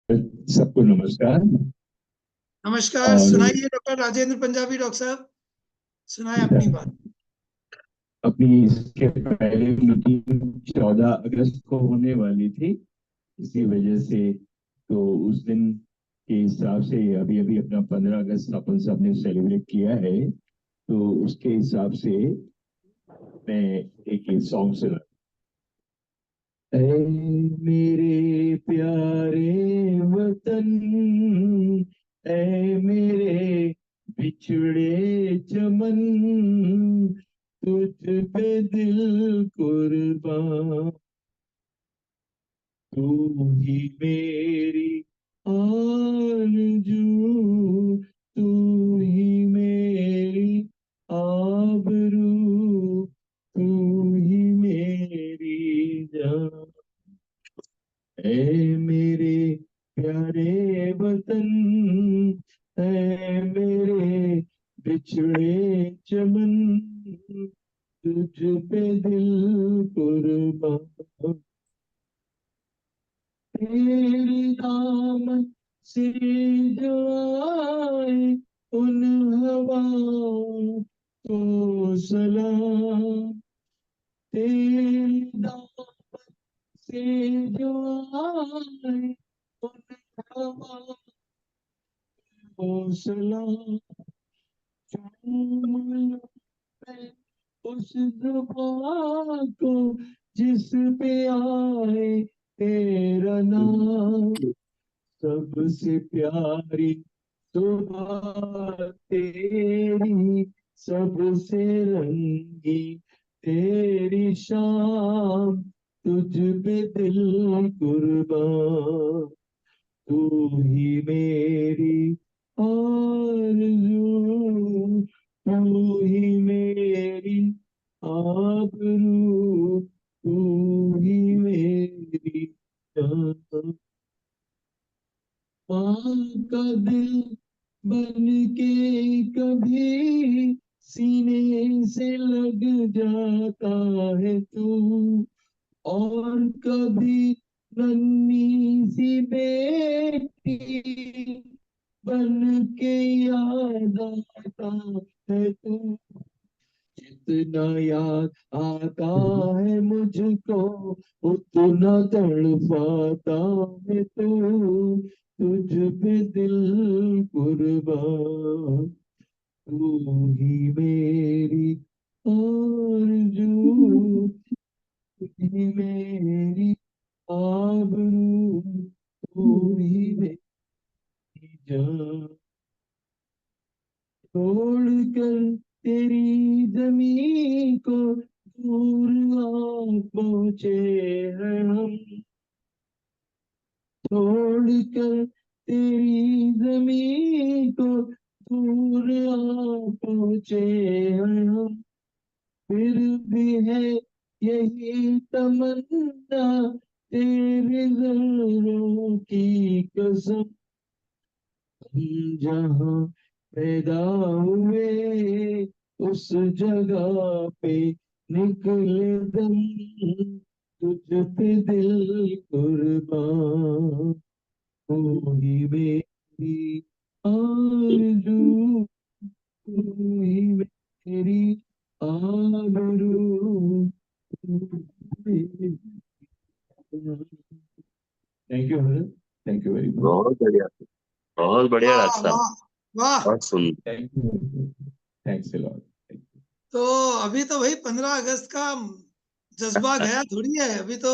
सबको नमस्कार। नमस्कार। और सुनाइए डॉक्टर राजेंद्र पंजाबी, डॉक्टर साहब सुनाए अपनी बात। अपनी इसके पहले मीटिंग 14 अगस्त को होने वाली थी, इसी वजह से तो उस दिन के हिसाब से अभी अभी अपना 15 अगस्त अपन सबने सेलिब्रेट किया है, तो उसके हिसाब से मैं एक सॉन्ग सुना। ऐ मेरे प्यारे वतन, ऐ मेरे बिछड़े चमन, तुझ पे दिल कुर्बान, तू ही मेरी आरज़ू, तू ही मेरी आबरू, तू ही मेरी जान। ऐ मेरे प्यारे वतन, ऐ मेरे बिछड़े चमन, तुझ पे दिल कुर्बान, तेरे दामन से जो आए उन हवाओं को सलाम, तेरे दामन से जो आए उन हवाओं को सलाम, चूम लो मैं उस दुआ को जिस पे आए तेरा नाम, सबसे प्यारी सुबह तेरी, सबसे रंगी तेरी शाम, तुझ पे दिल कुर्बान, तू ही मेरी आरज़ू, तू ही मेरी आबरू, तू ही मेरी जान। माँ का दिल बन के कभी सीने से लग जाता है तू, और कभी नन्ही सी बेटी बन के याद आता है तू, जितना याद आता है मुझको उतना तड़पाता है तू, तुझ पे दिल कुर्बान, तू ही मेरी आरज़ू, तू ही मेरी आबरू, तू ही मेरी जान। छोड़कर तेरी जमीन को दूर आ पहुँचे हैं हम, छोड़कर तेरी जमीन को दूर आ पहुँचे हैं हम, फिर भी है यही तमन्ना तेरे ज़रूरों की कसम, हम जहाँ पैदा हुए उस जगह पे निकले दम, तुझ पे दिल कुर्बान, तू ही मेरी आरज़ू, तू ही मेरी आबरू, thank you, thank you very much. बहुत बढ़िया। बहुत बढ़िया वाह डॉक्टर साहब। वाह वाह। बहुत सुंदर। Thank you, thanks a lot. तो अभी तो भाई 15 अगस्त का जज्बा गया थोड़ी है, अभी तो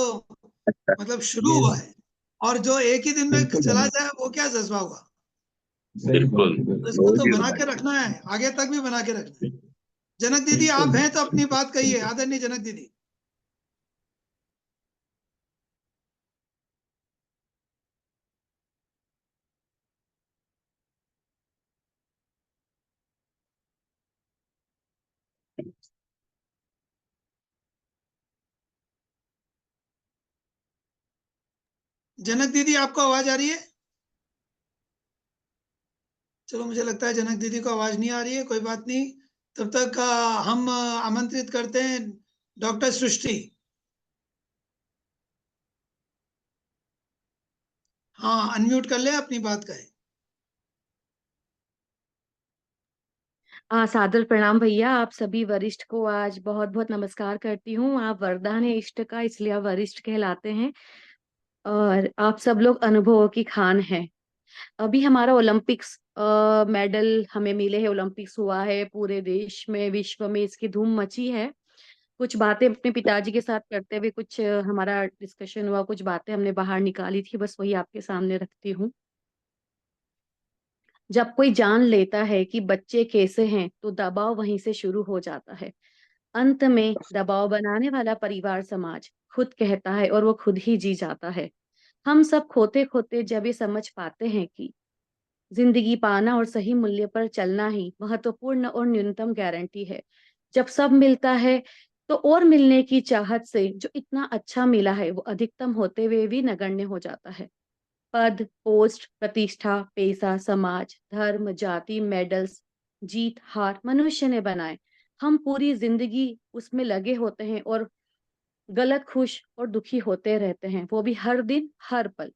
मतलब शुरू ये हुआ है। और जो एक ही दिन में बिल्कुल चला है, जाए वो क्या जज्बा होगा। सही बिल्कुल। बात है, तो बिल्कुल इसको तो बहुत ही बना के बढ़िया। रखना है, आगे तक भी बना के रखना है। जनक दीदी बिल्कुल आप हैं तो अपनी बिल्कुल बात कहिए, बिल्कुल। आदरणीय जनक दीदी। जनक दीदी आपको आवाज आ रही है? चलो मुझे लगता है जनक दीदी को आवाज नहीं आ रही है, कोई बात नहीं। तब तक हम आमंत्रित करते हैं डॉक्टर सृष्टि। हाँ, अनम्यूट कर ले, अपनी बात कहे। सादर प्रणाम भैया। आप सभी वरिष्ठ को आज बहुत बहुत नमस्कार करती हूँ। आप वरदान है इष्ट का, इसलिए आप वरिष्ठ कहलाते हैं और आप सब लोग अनुभवों की खान हैं। अभी हमारा ओलंपिक्स मेडल हमें मिले हैं, ओलंपिक्स हुआ है पूरे देश में, विश्व में इसकी धूम मची है। कुछ बातें अपने पिताजी के साथ करते हुए कुछ हमारा डिस्कशन हुआ, कुछ बातें हमने बाहर निकाली थी, बस वही आपके सामने रखती हूँ। जब कोई जान लेता है कि बच्चे कैसे हैं तो दबाव वहीं से शुरू हो जाता है। अंत में दबाव बनाने वाला परिवार समाज खुद कहता है और वो खुद ही जी जाता है। हम सब खोते खोते जब ये समझ पाते हैं कि जिंदगी पाना और सही मूल्य पर चलना ही महत्वपूर्ण और न्यूनतम गारंटी है। जब सब मिलता है तो और मिलने की चाहत से जो इतना अच्छा मिला है वो अधिकतम होते हुए भी नगण्य हो जाता है। पद, पोस्ट, प्रतिष्ठा, पैसा, समाज, धर्म, जाति, मेडल्स, जीत हार मनुष्य ने बनाए। हम पूरी जिंदगी उसमें लगे होते हैं और गलत, खुश और दुखी होते रहते हैं, वो भी हर दिन हर पल।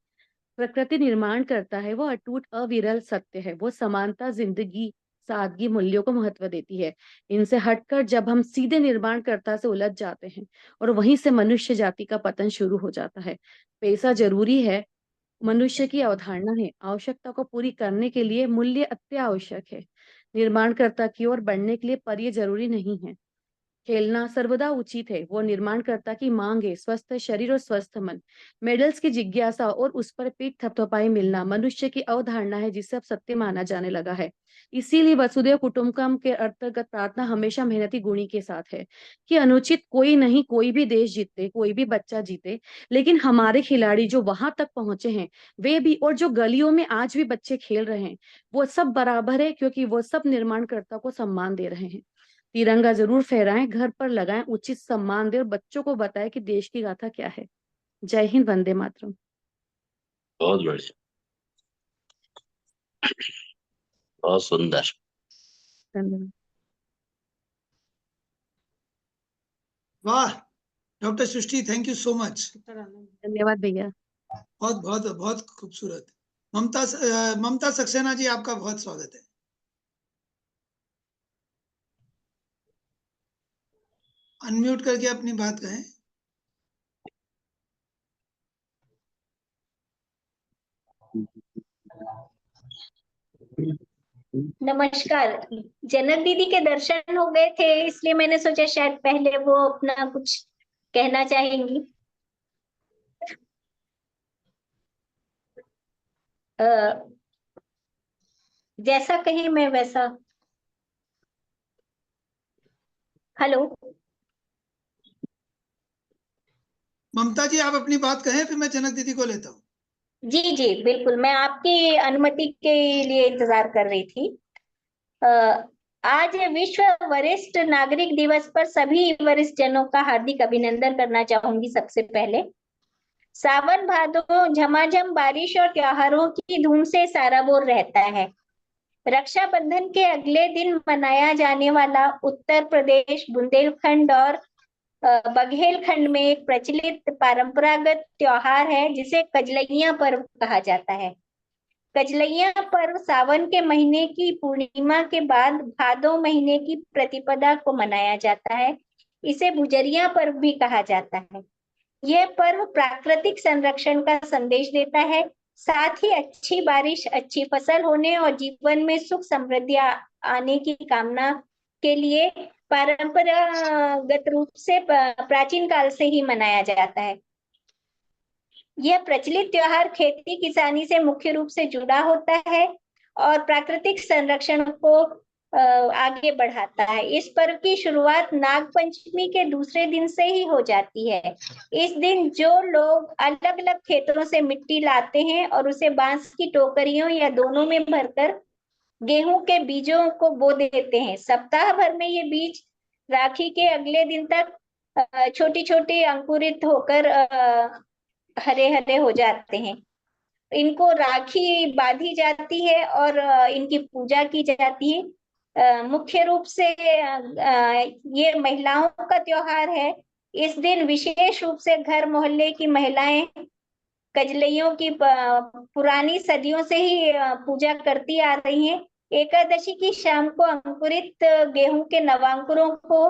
प्रकृति निर्माण करता है, वो अटूट अविरल सत्य है, वो समानता, जिंदगी, सादगी, मूल्यों को महत्व देती है। इनसे हटकर जब हम सीधे निर्माणकर्ता से उलझ जाते हैं और वहीं से मनुष्य जाति का पतन शुरू हो जाता है। पैसा जरूरी है, मनुष्य की अवधारणा है, आवश्यकता को पूरी करने के लिए मूल्य अति आवश्यक है। निर्माणकर्ता की ओर बढ़ने के लिए पर ये जरूरी नहीं है। खेलना सर्वदा उचित है, वो निर्माणकर्ता की मांग है, स्वस्थ शरीर और स्वस्थ मन। मेडल्स की जिज्ञासा और उस पर पीठ थपथपाई मिलना मनुष्य की अवधारणा है जिसे अब सत्य माना जाने लगा है। इसीलिए वसुधैव कुटुंबकम के अंतर्गत प्रार्थना हमेशा मेहनती गुणी के साथ है कि अनुचित कोई नहीं, कोई भी देश जीते, कोई भी बच्चा जीते, लेकिन हमारे खिलाड़ी जो वहां तक पहुंचे हैं वे भी, और जो गलियों में आज भी बच्चे खेल रहे हैं, वो सब बराबर है, क्योंकि वो सब निर्माणकर्ता को सम्मान दे रहे हैं। तिरंगा जरूर फहराएं, घर पर लगाएं, उचित सम्मान दें और बच्चों को बताएं कि देश की गाथा क्या है। जय हिंद, वंदे मातरम। बहुत बढ़िया, बहुत सुंदर। धन्यवाद। वाह doctor Srishti, thank you so much. धन्यवाद भैया। बहुत बहुत बहुत खूबसूरत। ममता सक्सेना जी, आपका बहुत स्वागत है। अनम्यूट करके अपनी बात कहें। नमस्कार। जनक दीदी के दर्शन हो गए थे, इसलिए मैंने सोचा शायद पहले वो अपना कुछ कहना चाहेंगी। जैसा कहें मैं वैसा। हेलो ममता जी, आप अपनी बात कहें, फिर मैं जनक दीदी को लेता हूँ। जी जी बिल्कुल, मैं आपकी अनुमति के लिए इंतजार कर रही थी। आज विश्व वरिष्ठ नागरिक दिवस पर सभी वरिष्ठ जनों का हार्दिक अभिनंदन करना चाहूंगी। सबसे पहले सावन भादो झमाझम बारिश और त्योहारों की धूम से साराबोर रहता है। रक्षाबंधन के अगले दिन मनाया जाने वाला उत्तर प्रदेश बुंदेलखंड और बघेलखंड में एक प्रचलित परंपरागत त्योहार है जिसे कजलैया पर्व कहा जाता है। कजलैया पर्व सावन के महीने की पूर्णिमा के बाद भादो महीने की प्रतिपदा को मनाया जाता है। इसे बुजरिया पर्व भी कहा जाता है। यह पर्व प्राकृतिक संरक्षण का संदेश देता है, साथ ही अच्छी बारिश, अच्छी फसल होने और जीवन में सुख समृद्धि आने की कामना के लिए परंपरागत रूप से प्राचीन काल से ही मनाया जाता है। यह प्रचलित त्योहार खेती किसानी से मुख्य रूप से जुड़ा होता है और प्राकृतिक संरक्षण को आगे बढ़ाता है। इस पर्व की शुरुआत नाग पंचमी के दूसरे दिन से ही हो जाती है। इस दिन जो लोग अलग अलग खेतों से मिट्टी लाते हैं और उसे बांस की टोकरियों या दोनों में भरकर गेहूं के बीजों को बो देते हैं। सप्ताह भर में ये बीज राखी के अगले दिन तक छोटी छोटी अंकुरित होकर हरे हरे हो जाते हैं। इनको राखी बांधी जाती है और इनकी पूजा की जाती है। मुख्य रूप से ये महिलाओं का त्योहार है। इस दिन विशेष रूप से घर मोहल्ले की महिलाएं कजलियों की पुरानी सदियों से ही पूजा करती आ रही हैं। एकादशी की शाम को अंकुरित गेहूं के नवांकुरों को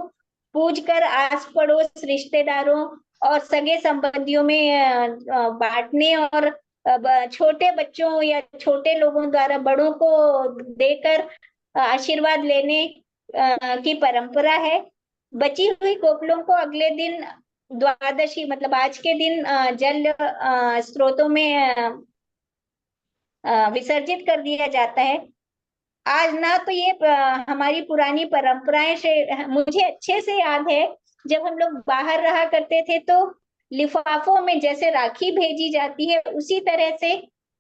पूज कर आस पड़ोस, रिश्तेदारों और सगे संबंधियों में बांटने और छोटे बच्चों या छोटे लोगों द्वारा बड़ों को देकर आशीर्वाद लेने की परंपरा है। बची हुई कोपलों को अगले दिन द्वादशी मतलब आज के दिन जल स्रोतों में विसर्जित कर दिया जाता है। आज ना तो ये हमारी पुरानी परंपराएं से मुझे अच्छे से याद है, जब हम लोग बाहर रहा करते थे तो लिफाफों में जैसे राखी भेजी जाती है उसी तरह से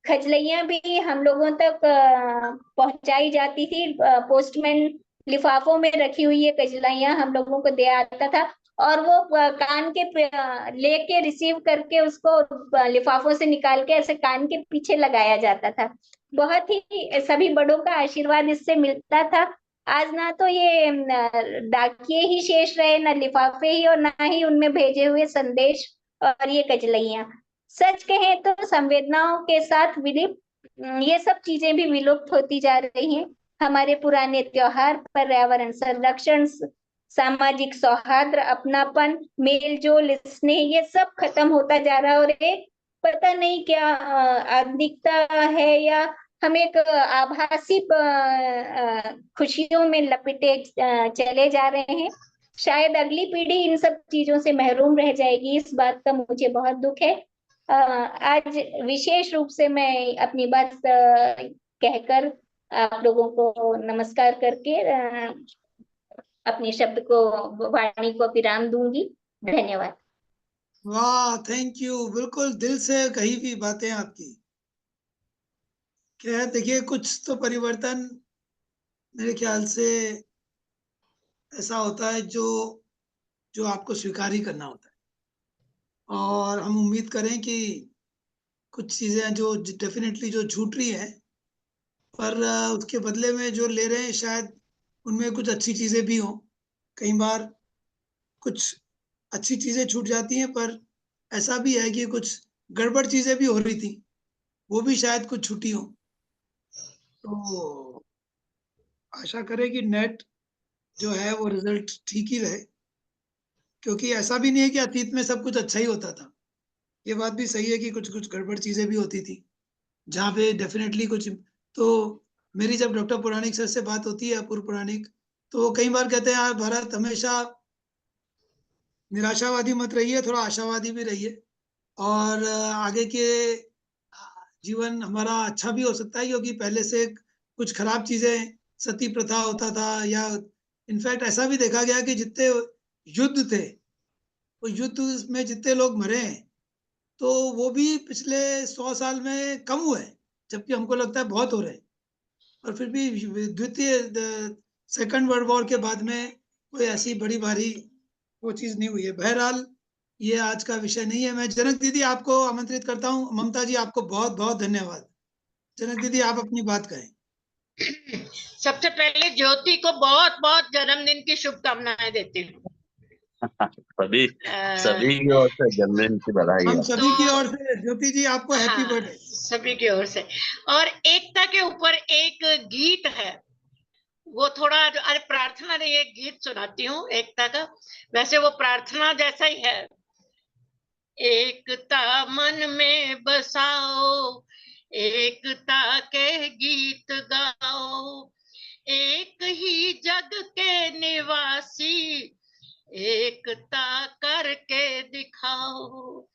खजलैयां भी हम लोगों तक पहुंचाई जाती थी। पोस्टमैन लिफाफों में रखी हुई ये कजलाइयां हम लोगों को दे आता था और वो कान के लेके रिसीव करके उसको लिफाफों से निकाल के ऐसे कान के पीछे लगाया जाता था। बहुत ही सभी बड़ों का आशीर्वाद इससे मिलता था। आज ना तो ये डाकिये ही शेष रहे, ना लिफाफे ही और ना ही उनमें भेजे हुए संदेश और ये कजलैयां। सच कहें तो संवेदनाओं के साथ ये सब चीजें भी विलुप्त होती जा रही हैं। हमारे पुराने त्योहार, पर्यावरण संरक्षण, सामाजिक सौहार्द, अपनापन, मेल जोल, स्नेह, ये सब खत्म होता जा रहा है और एक पता नहीं क्या आधुनिकता है या हम एक आभासी खुशियों में लपेटे चले जा रहे हैं। शायद अगली पीढ़ी इन सब चीजों से महरूम रह जाएगी, इस बात का मुझे बहुत दुख है। आज विशेष रूप से मैं अपनी बात कहकर आप लोगों को नमस्कार करके अपने शब्द को, वाणी को विराम दूंगी। धन्यवाद। वाह, थैंक यू। बिल्कुल दिल से कही हुई बातें आपकी। क्या है, देखिए कुछ तो परिवर्तन मेरे ख्याल से ऐसा होता है जो आपको स्वीकार ही करना होता है और हम उम्मीद करें कि कुछ चीजें जो डेफिनेटली जो छूट रही है पर उसके बदले में जो ले रहे हैं शायद उनमें कुछ अच्छी चीजें भी हों। कई बार कुछ अच्छी चीजें छूट जाती हैं पर ऐसा भी है कि कुछ गड़बड़ चीजें भी हो रही थी, वो भी शायद कुछ छूटी हो। तो आशा करें कि नेट जो है वो रिजल्ट ठीक ही रहे, क्योंकि ऐसा भी नहीं है कि अतीत में सब कुछ अच्छा ही होता था। ये बात भी सही है कि कुछ कुछ गड़बड़ चीजें भी होती थी, जहाँ पे डेफिनेटली कुछ। तो मेरी जब डॉक्टर पुराणिक सर से बात होती है, अपूर्व पुराणिक, तो वो कई बार कहते हैं यार भारत, हमेशा निराशावादी मत रहिए, थोड़ा आशावादी भी रहिए और आगे के जीवन हमारा अच्छा भी हो सकता है, क्योंकि पहले से कुछ खराब चीजें, सती प्रथा होता था, या इनफैक्ट ऐसा भी देखा गया कि जितने युद्ध थे, वो युद्ध में जितने लोग मरे हैं तो वो भी पिछले 100 साल में कम हुए, जबकि हमको लगता है बहुत हो रहे हैं। और फिर भी सेकंड वर्ल्ड वॉर के बाद में कोई ऐसी बड़ी भारी वो चीज नहीं हुई है। बहरहाल ये आज का विषय नहीं है। मैं जनक दीदी आपको आमंत्रित करता हूँ। ममता जी, आपको बहुत बहुत धन्यवाद। जनक दीदी, आप अपनी बात कहें। सबसे पहले ज्योति को बहुत बहुत जन्मदिन की शुभकामनाएं देती हूँ। सभी की ओर से जन्मदिन की बधाई। हम सभी की ओर से ज्योति जी आपको हैप्पी बर्थडे। सभी की ओर से। और एकता के ऊपर एक गीत है, वो थोड़ा, अरे प्रार्थना नहीं, एक गीत सुनाती हूँ एकता का। वैसे वो प्रार्थना जैसा ही है। एकता मन में बसाओ, एकता के गीत गाओ, एक ही जग के निवासी, एकता करके दिखाओ।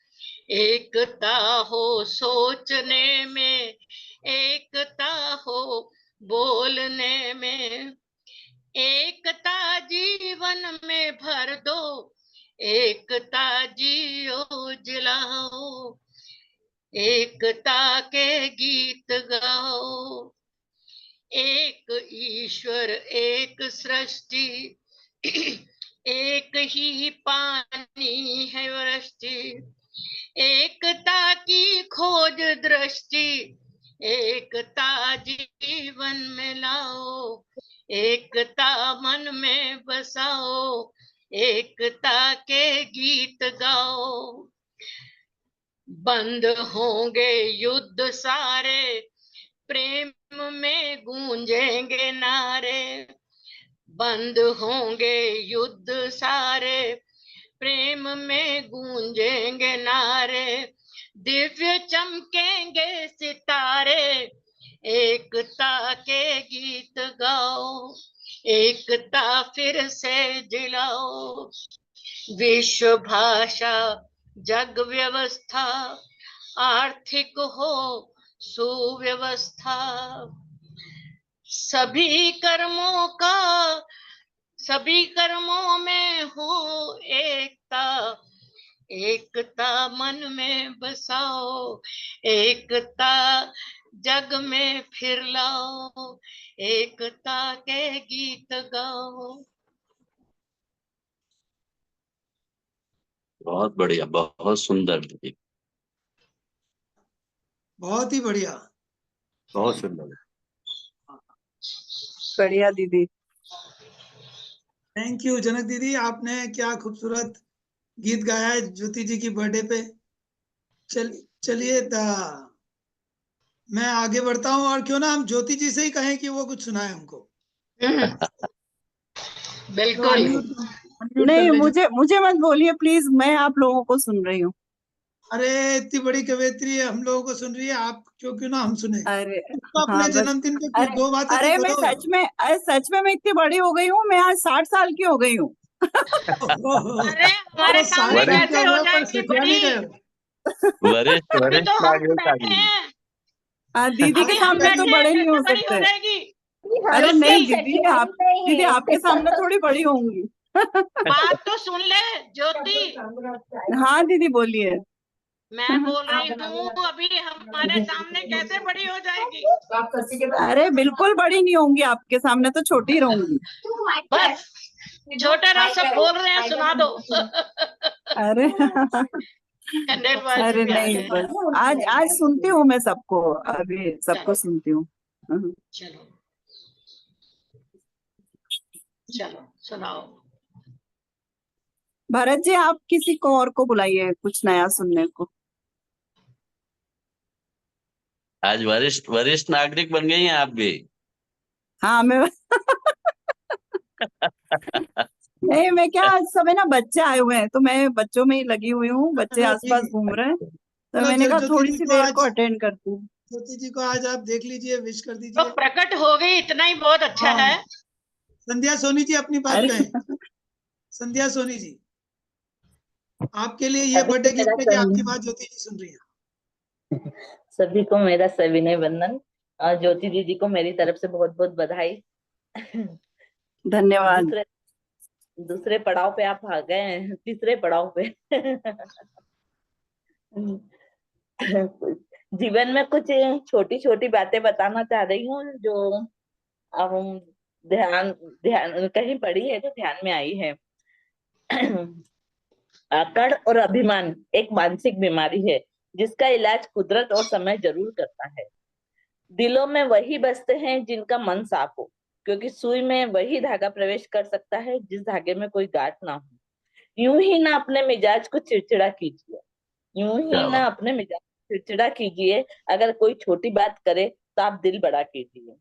एकता हो सोचने में, एकता हो बोलने में, एकता जीवन में भर दो, एकता जियो जिलाओ, एकता के गीत गाओ। एक ईश्वर एक सृष्टि, एक ही पानी है वृष्टि, एकता की खोज दृष्टि, एकता जीवन में लाओ, एकता मन में बसाओ, एकता के गीत गाओ। बंद होंगे युद्ध सारे, प्रेम में गूंजेंगे नारे। बंद होंगे युद्ध सारे, प्रेम में गूंजेंगे नारे। दिव्य चमकेंगे सितारे, एकता के गीत गाओ, एकता फिर से जिलाओ। विश्व भाषा जग व्यवस्था, आर्थिक हो सुव्यवस्था। सभी कर्मों में हो एकता, एकता मन में बसाओ, एकता जग में फिर लाओ, एकता के गीत गाओ। बहुत बढ़िया, बहुत सुंदर दीदी, बहुत ही बढ़िया। बहुत सुंदर। बढ़िया दीदी। थैंक यू जनक दीदी, आपने क्या खूबसूरत गीत गाया है ज्योति जी की बर्थडे पे। चलिए मैं आगे बढ़ता हूँ, और क्यों ना हम ज्योति जी से ही कहें कि वो कुछ सुनाए हमको। बिल्कुल। नहीं, मुझे मत बोलिए प्लीज, मैं आप लोगों को सुन रही हूँ। अरे इतनी बड़ी कवयित्री है, हम लोगों को सुन रही है, आप क्यों ना हम सुने। अरे तो अपने जन्मदिन पे दो बातें अरे तो मैं बोलो। सच में मैं इतनी बड़ी हो गई हूँ, मैं आज 60 साल की हो गई हूँ। अरे हमारे सामने कैसे हो जाएगी बड़ी? वरिष्ठ अभी तो हम नागरिक आ बैठे गई। हैं, दीदी के अभी हम सामने तो बैठे बड़े हैं, नहीं हो कैसे बड़ी हो सकते। जाएगी? अरे ज्योति, नहीं दीदी आपके सामने थोड़ी बड़ी होंगी। बात तो सुन ले ज्योति। हाँ दीदी बोलिए। मैं बोल रही हूँ अभी हमारे सामने कैसे बड़ी हो जाएगी? अरे बिल्कुल बड़ी नहीं होंगी, आपके सामने तो छोटी रहूंगी। बस छोटे रहो, सब बोल रहे हैं, सुना दो। अरे खंडेलवाल जी अरे भी आ नहीं, गए। बस आज सुनती हूँ मैं सबको, अभी सबको सुनती हूँ। चलो चलो सुनाओ। भरत जी आप किसी को और को बुलाइए कुछ नया सुनने को। आज वरिष्ठ नागरिक बन गई हैं आप भी। हाँ मैं नहीं, मैं क्या आज समय ना बच्चे आए हुए हैं तो मैं बच्चों में ही लगी हुई हूँ, बच्चे आसपास घूम रहे हैं तो मैंने कहा थोड़ी सी देर को अटेंड करती हूँ। ज्योति जी को आज आप देख लीजिए, विश कर दीजिए। तो प्रकट हो गई, इतना ही बहुत अच्छा है। संध्या सोनी जी अपनी बात कहें। संध्या सोनी जी, आपके लिए ये बर्थडे गिफ्ट है कि आपकी बात ज्योति जी सुन रही है। सभी को मेरा सविनय वंदन, और ज्योति दीदी को मेरी तरफ से बहुत बहुत बधाई। धन्यवाद। दूसरे पड़ाव पे आप आ गए हैं, तीसरे पड़ाव पे। जीवन में कुछ छोटी छोटी बातें बताना चाह रही हूँ जो अब ध्यान ध्यान कहीं पढ़ी है तो ध्यान में आई है। आकड़ और अभिमान एक मानसिक बीमारी है जिसका इलाज कुदरत और समय जरूर करता है। दिलों में वही बसते हैं जिनका मन साफ हो, क्योंकि सुई में वही धागा प्रवेश कर सकता है जिस धागे में कोई गांठ ना हो। यूं ही ना अपने मिजाज को चिड़चिड़ा कीजिए, यूं ही ना अपने मिजाज को चिड़चिड़ा कीजिए। अगर कोई छोटी बात करे तो आप दिल बड़ा कीजिए।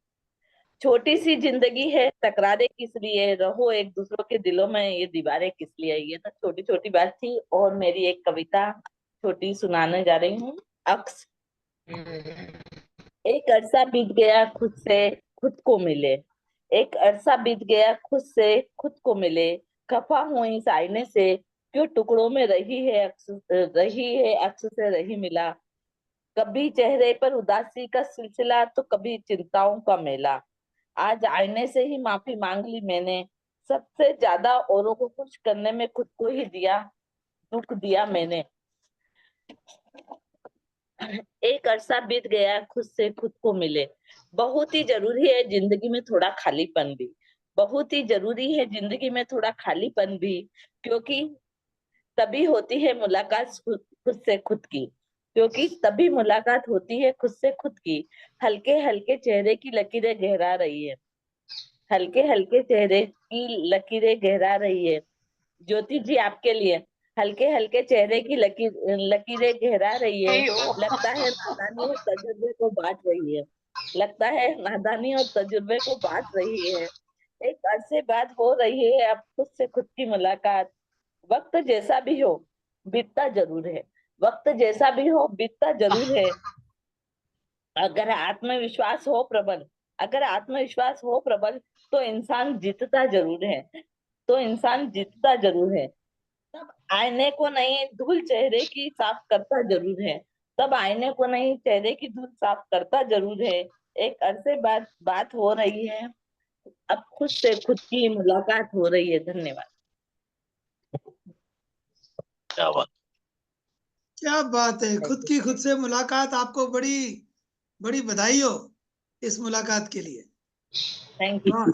छोटी सी जिंदगी है, टकरारे किस लिए, रहो एक दूसरों के दिलों में, ये दीवारें किस लिए। ये तो छोटी छोटी बात थी। और मेरी एक कविता छोटी सुनाने जा रही हूँ। अक्स। एक अरसा बीत गया खुद से खुद को मिले, एक अरसा बीत गया खुद से खुद को मिले। खफा हूं इस आईने से, क्यों टुकड़ों में रही है अक्स से रही मिला। कभी चेहरे पर उदासी का सिलसिला तो कभी चिंताओं का मेला। आज आईने से ही माफी मांग ली मैंने, सबसे ज्यादा औरों को खुश करने में खुद को ही दुख दिया मैंने। एक अरसा बीत गया खुद से खुद को मिले। बहुत ही जरूरी है जिंदगी में थोड़ा खालीपन भी, बहुत ही जरूरी है जिंदगी में थोड़ा खालीपन भी, क्योंकि तभी होती है मुलाकात खुद से खुद की, क्योंकि तभी मुलाकात होती है खुद से खुद की। हल्के हल्के चेहरे की लकीरें गहरा रही है, हल्के हल्के चेहरे की लकीरें गहरा रही है। ज्योति जी आपके लिए हल्के हल्के चेहरे की लकीरें गहरा रही है। लगता है नादानी और तजुर्बे को बांट रही है। लगता है नादानी और तजुर्बे को बांट रही है। एक अरसे बाद हो रही है अब खुद से खुद की मुलाकात। वक्त जैसा भी हो बीतता जरूर है। वक्त जैसा भी हो बीतता जरूर है। अगर आत्मविश्वास हो प्रबल अगर आत्मविश्वास हो प्रबल तो इंसान जीतता जरूर है। तब आईने को नहीं धूल चेहरे की साफ करता जरूर है। तब आईने को नहीं चेहरे की धूल साफ करता जरूर है। एक अरसे बाद बात हो रही है अब खुद से खुद की मुलाकात हो रही है। धन्यवाद। क्या बात। क्या बात है, खुद की खुद से मुलाकात। आपको बड़ी बड़ी बधाई हो इस मुलाकात के लिए। Thank you. वाह।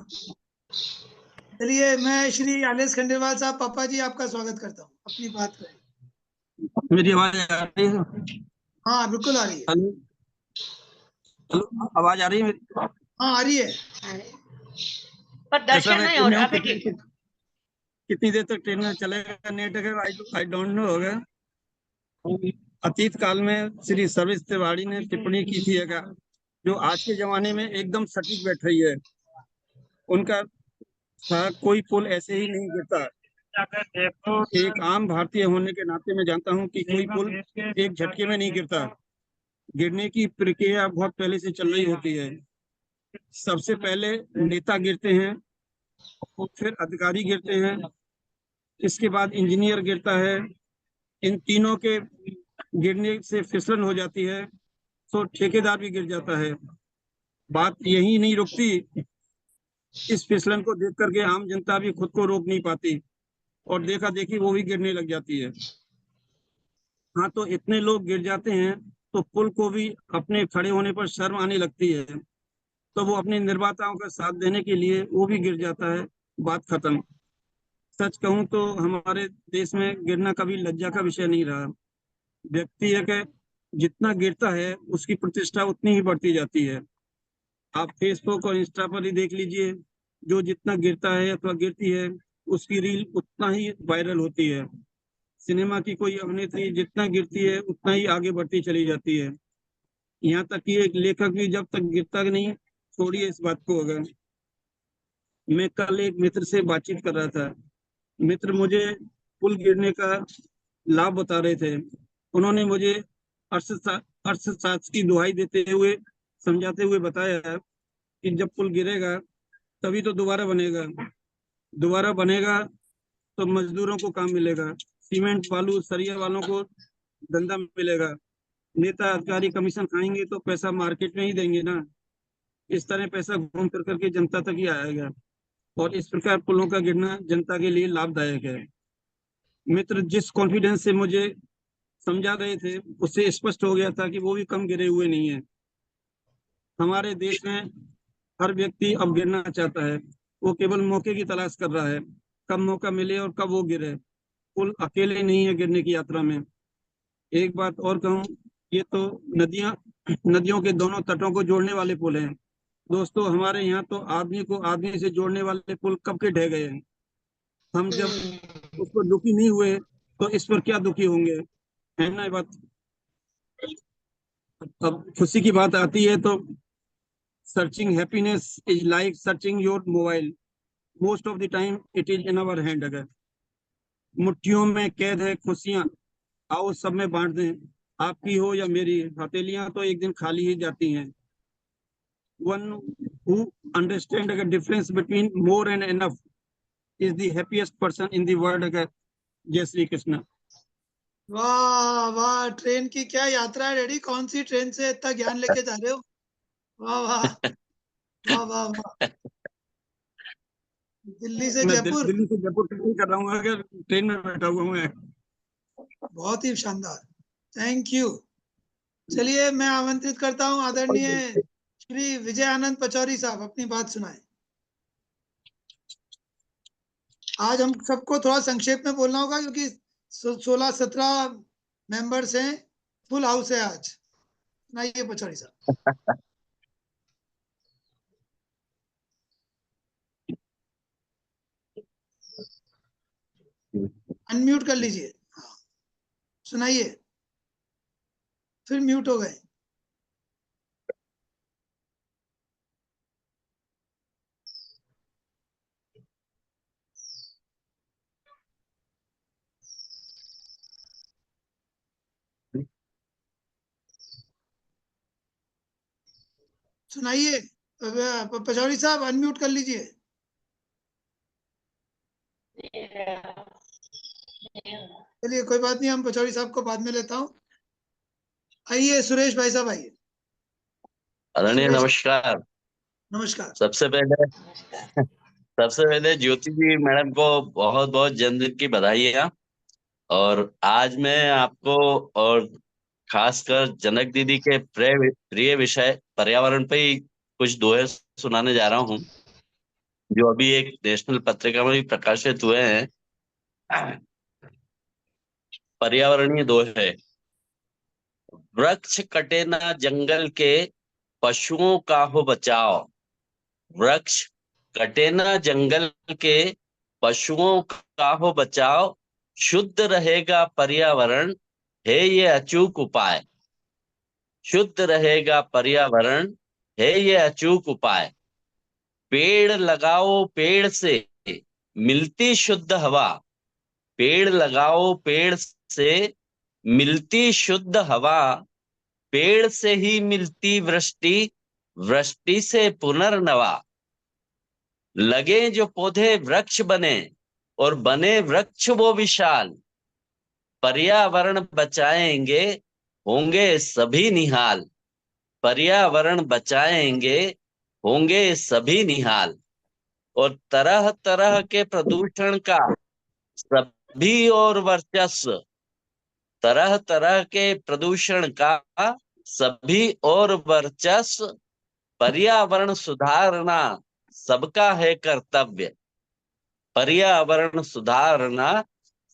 चलिए, मैं श्री आलेश खंडेलवाल साहब, पापा जी आपका स्वागत करता हूँ, अपनी बात करें। मेरी आवाज आ रही है? हाँ बिल्कुल आ रही है। हेलो हेलो, आवाज आ रही है मेरी? हाँ आ रही है। पर दर्शन नहीं हो रहा। कितनी देर तक ट्रेन में चलेगा नेट? आई डोंट नो होगा। अतीत काल में श्री सर्वेश तिवारी ने टिप्पणी की थी जो आज के जमाने में एकदम सटीक बैठ रही है। उनका था कोई पुल ऐसे ही नहीं गिरता। एक आम भारतीय होने के नाते मैं जानता हूं कि कोई पुल एक झटके में नहीं गिरता। गिरने की प्रक्रिया बहुत पहले से चल रही होती है। सबसे पहले नेता गिरते हैं, फिर अधिकारी गिरते हैं, इसके बाद इंजीनियर गिरता है। इन तीनों के गिरने से फिसलन हो जाती है तो ठेकेदार भी गिर जाता है। बात यही नहीं रुकती, इस फिसलन को देख करके आम जनता भी खुद को रोक नहीं पाती और देखा देखी वो भी गिरने लग जाती है। हाँ, तो इतने लोग गिर जाते हैं तो पुल को भी अपने खड़े होने पर शर्म आने लगती है, तो वो अपने निर्माताओं का साथ देने के लिए वो भी गिर जाता है। बात खत्म। सच कहूं तो हमारे देश में गिरना कभी लज्जा का विषय नहीं रहा। व्यक्ति एक जितना गिरता है उसकी प्रतिष्ठा उतनी ही बढ़ती जाती है। आप फेसबुक और इंस्टा पर ही देख लीजिए, जो जितना गिरता है अथवा गिरती है उसकी रील उतना ही वायरल होती है। सिनेमा की कोई अभिनेत्री जितना गिरती है उतना ही आगे बढ़ती चली जाती है। यहाँ तक कि एक लेखक भी जब तक गिरता नहीं, छोड़िए इस बात को। अगर मैं कल एक मित्र से बातचीत कर रहा था, मित्र मुझे पुल गिरने का लाभ बता रहे थे। उन्होंने मुझे अर्थशास्त्र की दुहाई देते हुए समझाते हुए बताया कि जब पुल गिरेगा तभी तो दोबारा बनेगा तो मजदूरों को काम मिलेगा, सीमेंट बालू सरिया वालों को धंधा मिलेगा, नेता अधिकारी कमीशन खाएंगे तो पैसा मार्केट में ही देंगे ना। इस तरह पैसा घूम कर करके जनता तक ही आएगा और इस प्रकार पुलों का गिरना जनता के लिए लाभदायक है। मित्र जिस कॉन्फिडेंस से मुझे समझा रहे थे उससे स्पष्ट हो गया था कि वो भी कम गिरे हुए नहीं है। हमारे देश में हर व्यक्ति अब गिरना चाहता है, वो केवल मौके की तलाश कर रहा है, कब मौका मिले और कब वो गिरे। पुल अकेले नहीं है गिरने की यात्रा में। एक बात और कहूँ, ये तो नदियों के दोनों तटों को जोड़ने वाले पुल हैं। दोस्तों, हमारे यहाँ तो आदमी को आदमी से जोड़ने वाले पुल कब के ढह गए हैं। हम जब उस पर दुखी नहीं हुए तो इस पर क्या दुखी होंगे, है ना ये बात। अब खुशी की बात आती है तो searching happiness is like searching your mobile, most of the time it is in our hand. अगर मुट्ठियों में कैद है खुशियां, आओ सब में बांट दें, आपकी हो या मेरी, हथेलियां तो एक दिन खाली ही जाती हैं। वन हु अंडरस्टैंड अगर difference between more and enough is the happiest person in the world. अगर जय श्री कृष्ण। वाह वाह, ट्रेन की क्या यात्रा है डैडी, कौन सी ट्रेन से इतना ज्ञान लेके जा रहे हो। वाह वाह वाह वाह वाह। दिल्ली से जयपुर। दिल्ली से जयपुर कर रहा हूँ, अगर ट्रेन में बैठा हुआ हूँ। बहुत ही शानदार, थैंक यू। चलिए, मैं आमंत्रित करता हूँ आदरणीय श्री विजय आनंद पचौरी साहब, अपनी बात सुनाएं। आज हम सबको थोड़ा संक्षेप में बोलना होगा क्योंकि 16-17 मेंबर्स हैं, फुल हाउस है आज। सुनाइए पचौरी साहब। अनम्यूट कर लीजिए। सुनाइए। फिर म्यूट हो गए। सुनाइए। पचौड़ी साहब अनम्यूट कर लीजिए। चलिए कोई बात नहीं, हम पचौड़ी साहब को बाद में लेता हूँ। आइए सुरेश भाई साहब, आइए। आदरणीय सुरेश, नमस्कार। नमस्कार। सबसे पहले ज्योति जी मैडम को बहुत बहुत जन्मदिन की बधाइयाँ। और आज मैं आपको और खासकर जनक दीदी के प्रिय विषय पर्यावरण पे ही कुछ दोहे सुनाने जा रहा हूँ, जो अभी एक नेशनल पत्रिका में भी प्रकाशित हुए हैं। पर्यावरणीय दोहे। वृक्ष कटे ना जंगल के, पशुओं का हो बचाव। वृक्ष कटे ना जंगल के, पशुओं का हो बचाव। शुद्ध रहेगा पर्यावरण, है ये अचूक उपाय। शुद्ध रहेगा पर्यावरण, है ये अचूक उपाय। पेड़ लगाओ, पेड़ से मिलती शुद्ध हवा। पेड़ लगाओ, पेड़ से मिलती शुद्ध हवा। पेड़ से ही मिलती वृष्टि, वृष्टि से पुनर्नवा। लगे जो पौधे वृक्ष बने, और बने वृक्ष वो विशाल। पर्यावरण बचाएंगे, होंगे सभी निहाल। पर्यावरण बचाएंगे, होंगे सभी निहाल। और तरह तरह के प्रदूषण का सभी और वर्चस्व। तरह तरह के प्रदूषण का सभी और वर्चस्व। पर्यावरण सुधारना सबका है कर्तव्य। पर्यावरण सुधारना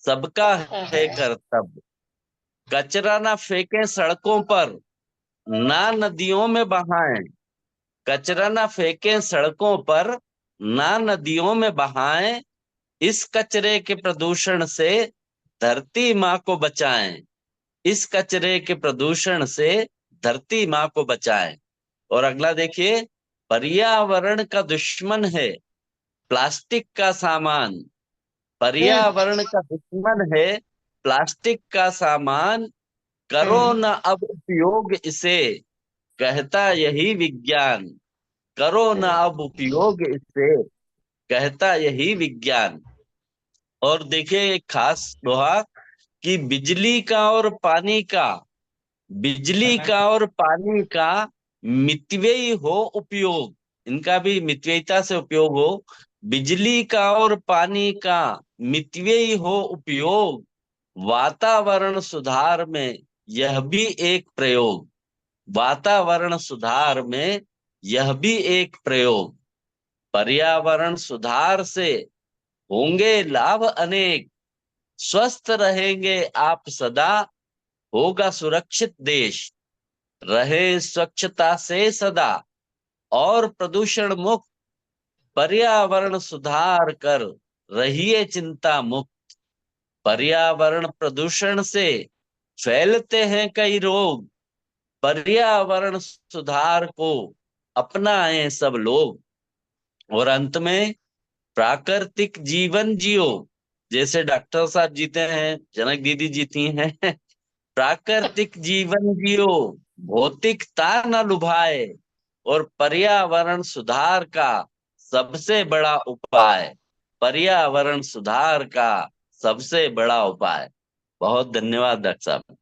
सबका है कर्तव्य। कचरा ना फेंकें सड़कों पर, ना नदियों में बहाएं। कचरा ना फेंकें सड़कों पर, ना नदियों में बहाएं। इस कचरे के प्रदूषण से धरती माँ को बचाएं। इस कचरे के प्रदूषण से धरती माँ को बचाएं। और अगला देखिए, पर्यावरण का दुश्मन है प्लास्टिक का सामान। पर्यावरण का दुश्मन है प्लास्टिक का सामान। करो न अब उपयोग इसे, कहता यही विज्ञान। करो न अब उपयोग इससे, कहता यही विज्ञान। और देखिए एक खास दोहा कि बिजली का और पानी का, बिजली का और पानी का मितव्ययी हो उपयोग। इनका भी मितव्ययिता से उपयोग हो। बिजली का और पानी का मितव्ययी हो उपयोग। वातावरण सुधार में यह भी एक प्रयोग। वातावरण सुधार में यह भी एक प्रयोग। पर्यावरण सुधार से होंगे लाभ अनेक। स्वस्थ रहेंगे आप सदा, होगा सुरक्षित देश। रहे स्वच्छता से सदा, और प्रदूषण मुक्त। पर्यावरण सुधार कर रहिए चिंता मुक्त। पर्यावरण प्रदूषण से फैलते हैं कई रोग। पर्यावरण सुधार को अपनाएं सब लोग। और अंत में, प्राकृतिक जीवन जियो, जैसे डॉक्टर साहब जीते हैं, जनक दीदी जीती हैं। प्राकृतिक जीवन जियो, भौतिकता न लुभाए। और पर्यावरण सुधार का सबसे बड़ा उपाय। पर्यावरण सुधार का सबसे बड़ा उपाय। बहुत धन्यवाद डॉक्टर साहब।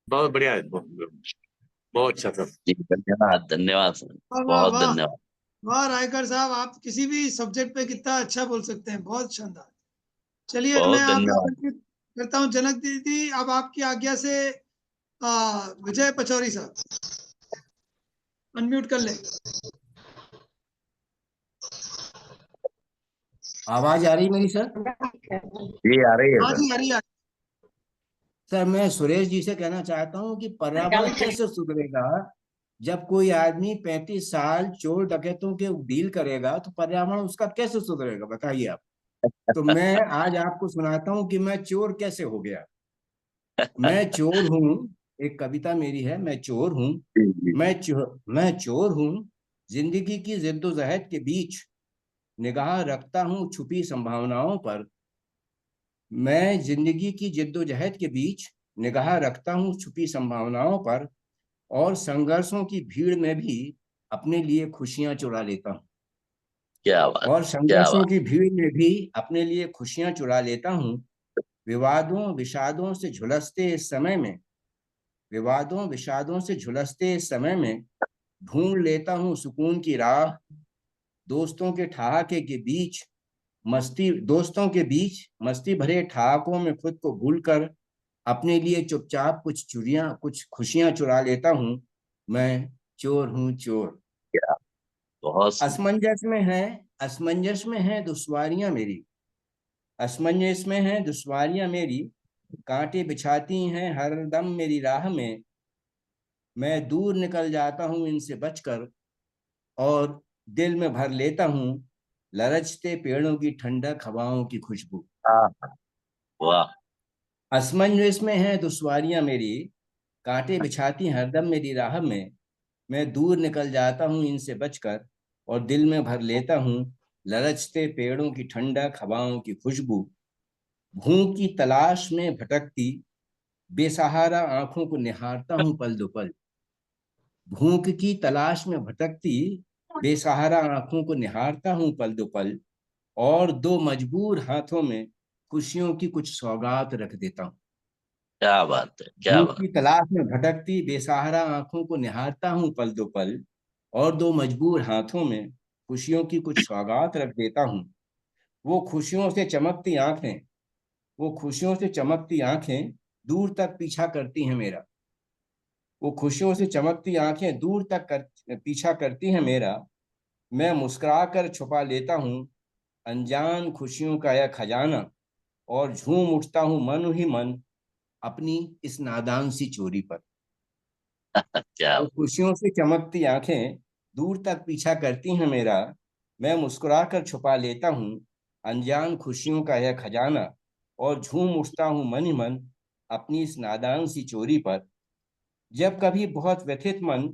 बहुत बढ़िया है, बहुत अच्छा था जी धन्यवाद, धन्यवाद सर, वाह वाह बहुत वाह धन्यवाद। वाह रायकर साहब, आप किसी भी सब्जेक्ट पे कितना अच्छा बोल सकते हैं, बहुत शानदार। चलिए मैं बहुत आप धन्यवाद। करता हूँ जनक दीदी, अब आपकी आज्ञा से विजय पचौरी साहब अनम्यूट कर ले। आवाज आ रही मेरी सर? जी आ रही है हाँ सर। जी, आ रही है। सर मैं सुरेश जी से कहना चाहता हूँ कि पर्यावरण कैसे सुधरेगा जब कोई आदमी 35 साल चोर डकैतों के डील करेगा, तो पर्यावरण उसका कैसे सुधरेगा बताइए आप। तो मैं आज आपको सुनाता हूँ कि मैं चोर कैसे हो गया। मैं चोर हूँ, एक कविता मेरी है, मैं चोर हूँ, मैं चोर हूँ, जिंदगी की जिद्दोजहद के बीच निगाह रखता हूँ छुपी संभावनाओं पर। मैं जिंदगी की जिद्दोजहद के बीच निगाह रखता हूँ छुपी संभावनाओं पर, और संघर्षों की भीड़ में भी अपने लिए खुशियां चुरा लेता हूँ। क्या बात, और क्या संघर्षों बात। की भीड़ में भी अपने लिए खुशियां चुरा लेता हूँ। विवादों विषादों से झुलसते इस समय में, विवादों विषादों से झुलसते इस समय में ढूंढ लेता हूँ सुकून की राह। दोस्तों के ठहाके के बीच दोस्तों के बीच मस्ती भरे ठहाकों में खुद को भूलकर अपने लिए चुपचाप कुछ खुशियां चुरा लेता हूँ। मैं चोर हूँ, चोर। क्या, बहुत सुंदर। असमंजस में है दुश्वारियां मेरी, असमंजस में है दुश्वारियां मेरी, कांटे बिछाती हैं हर दम मेरी राह में। मैं दूर निकल जाता हूँ इनसे बचकर, और दिल में भर लेता हूँ लरजते पेड़ों की ठंडक हवाओं की खुशबू। हाँ, वाह। असमंजस में है दुश्वारियां मेरी, कांटे बिछाती हरदम मेरी राह में। मैं दूर निकल जाता हूँ इनसे बचकर, और दिल में भर लेता हूँ लरजते पेड़ों की ठंडक हवाओं की खुशबू। भूख की तलाश में भटकती बेसहारा आंखों को निहारता हूँ पल दो पल। भूख की तलाश में भटकती बेसहारा आंखों को निहारता हूँ पल दो पल, और दो मजबूर हाथों में खुशियों की कुछ सौगात रख देता हूँ। क्या बात है, क्या भूख बात। की तलाश में भटकती बेसहारा आंखों को निहारता हूँ पल दो पल, और दो मजबूर हाथों में खुशियों की कुछ सौगात रख देता हूँ। वो खुशियों से चमकती आंखें, वो खुशियों से चमकती आंखें दूर तक पीछा करती हैं मेरा। वो खुशियों से चमकती आंखें दूर तक पीछा करती हैं मेरा। मैं मुस्कुरा कर छुपा लेता हूँ अनजान खुशियों का यह खजाना, और झूम उठता हूँ मन ही मन अपनी इस नादान सी चोरी पर। क्या वो खुशियों से चमकती आंखें दूर तक पीछा करती हैं मेरा। मैं मुस्कुरा कर छुपा लेता हूँ अनजान खुशियों का यह खजाना, और झूम उठता हूँ मन ही मन अपनी इस नादान सी चोरी पर। जब कभी बहुत व्यथित मन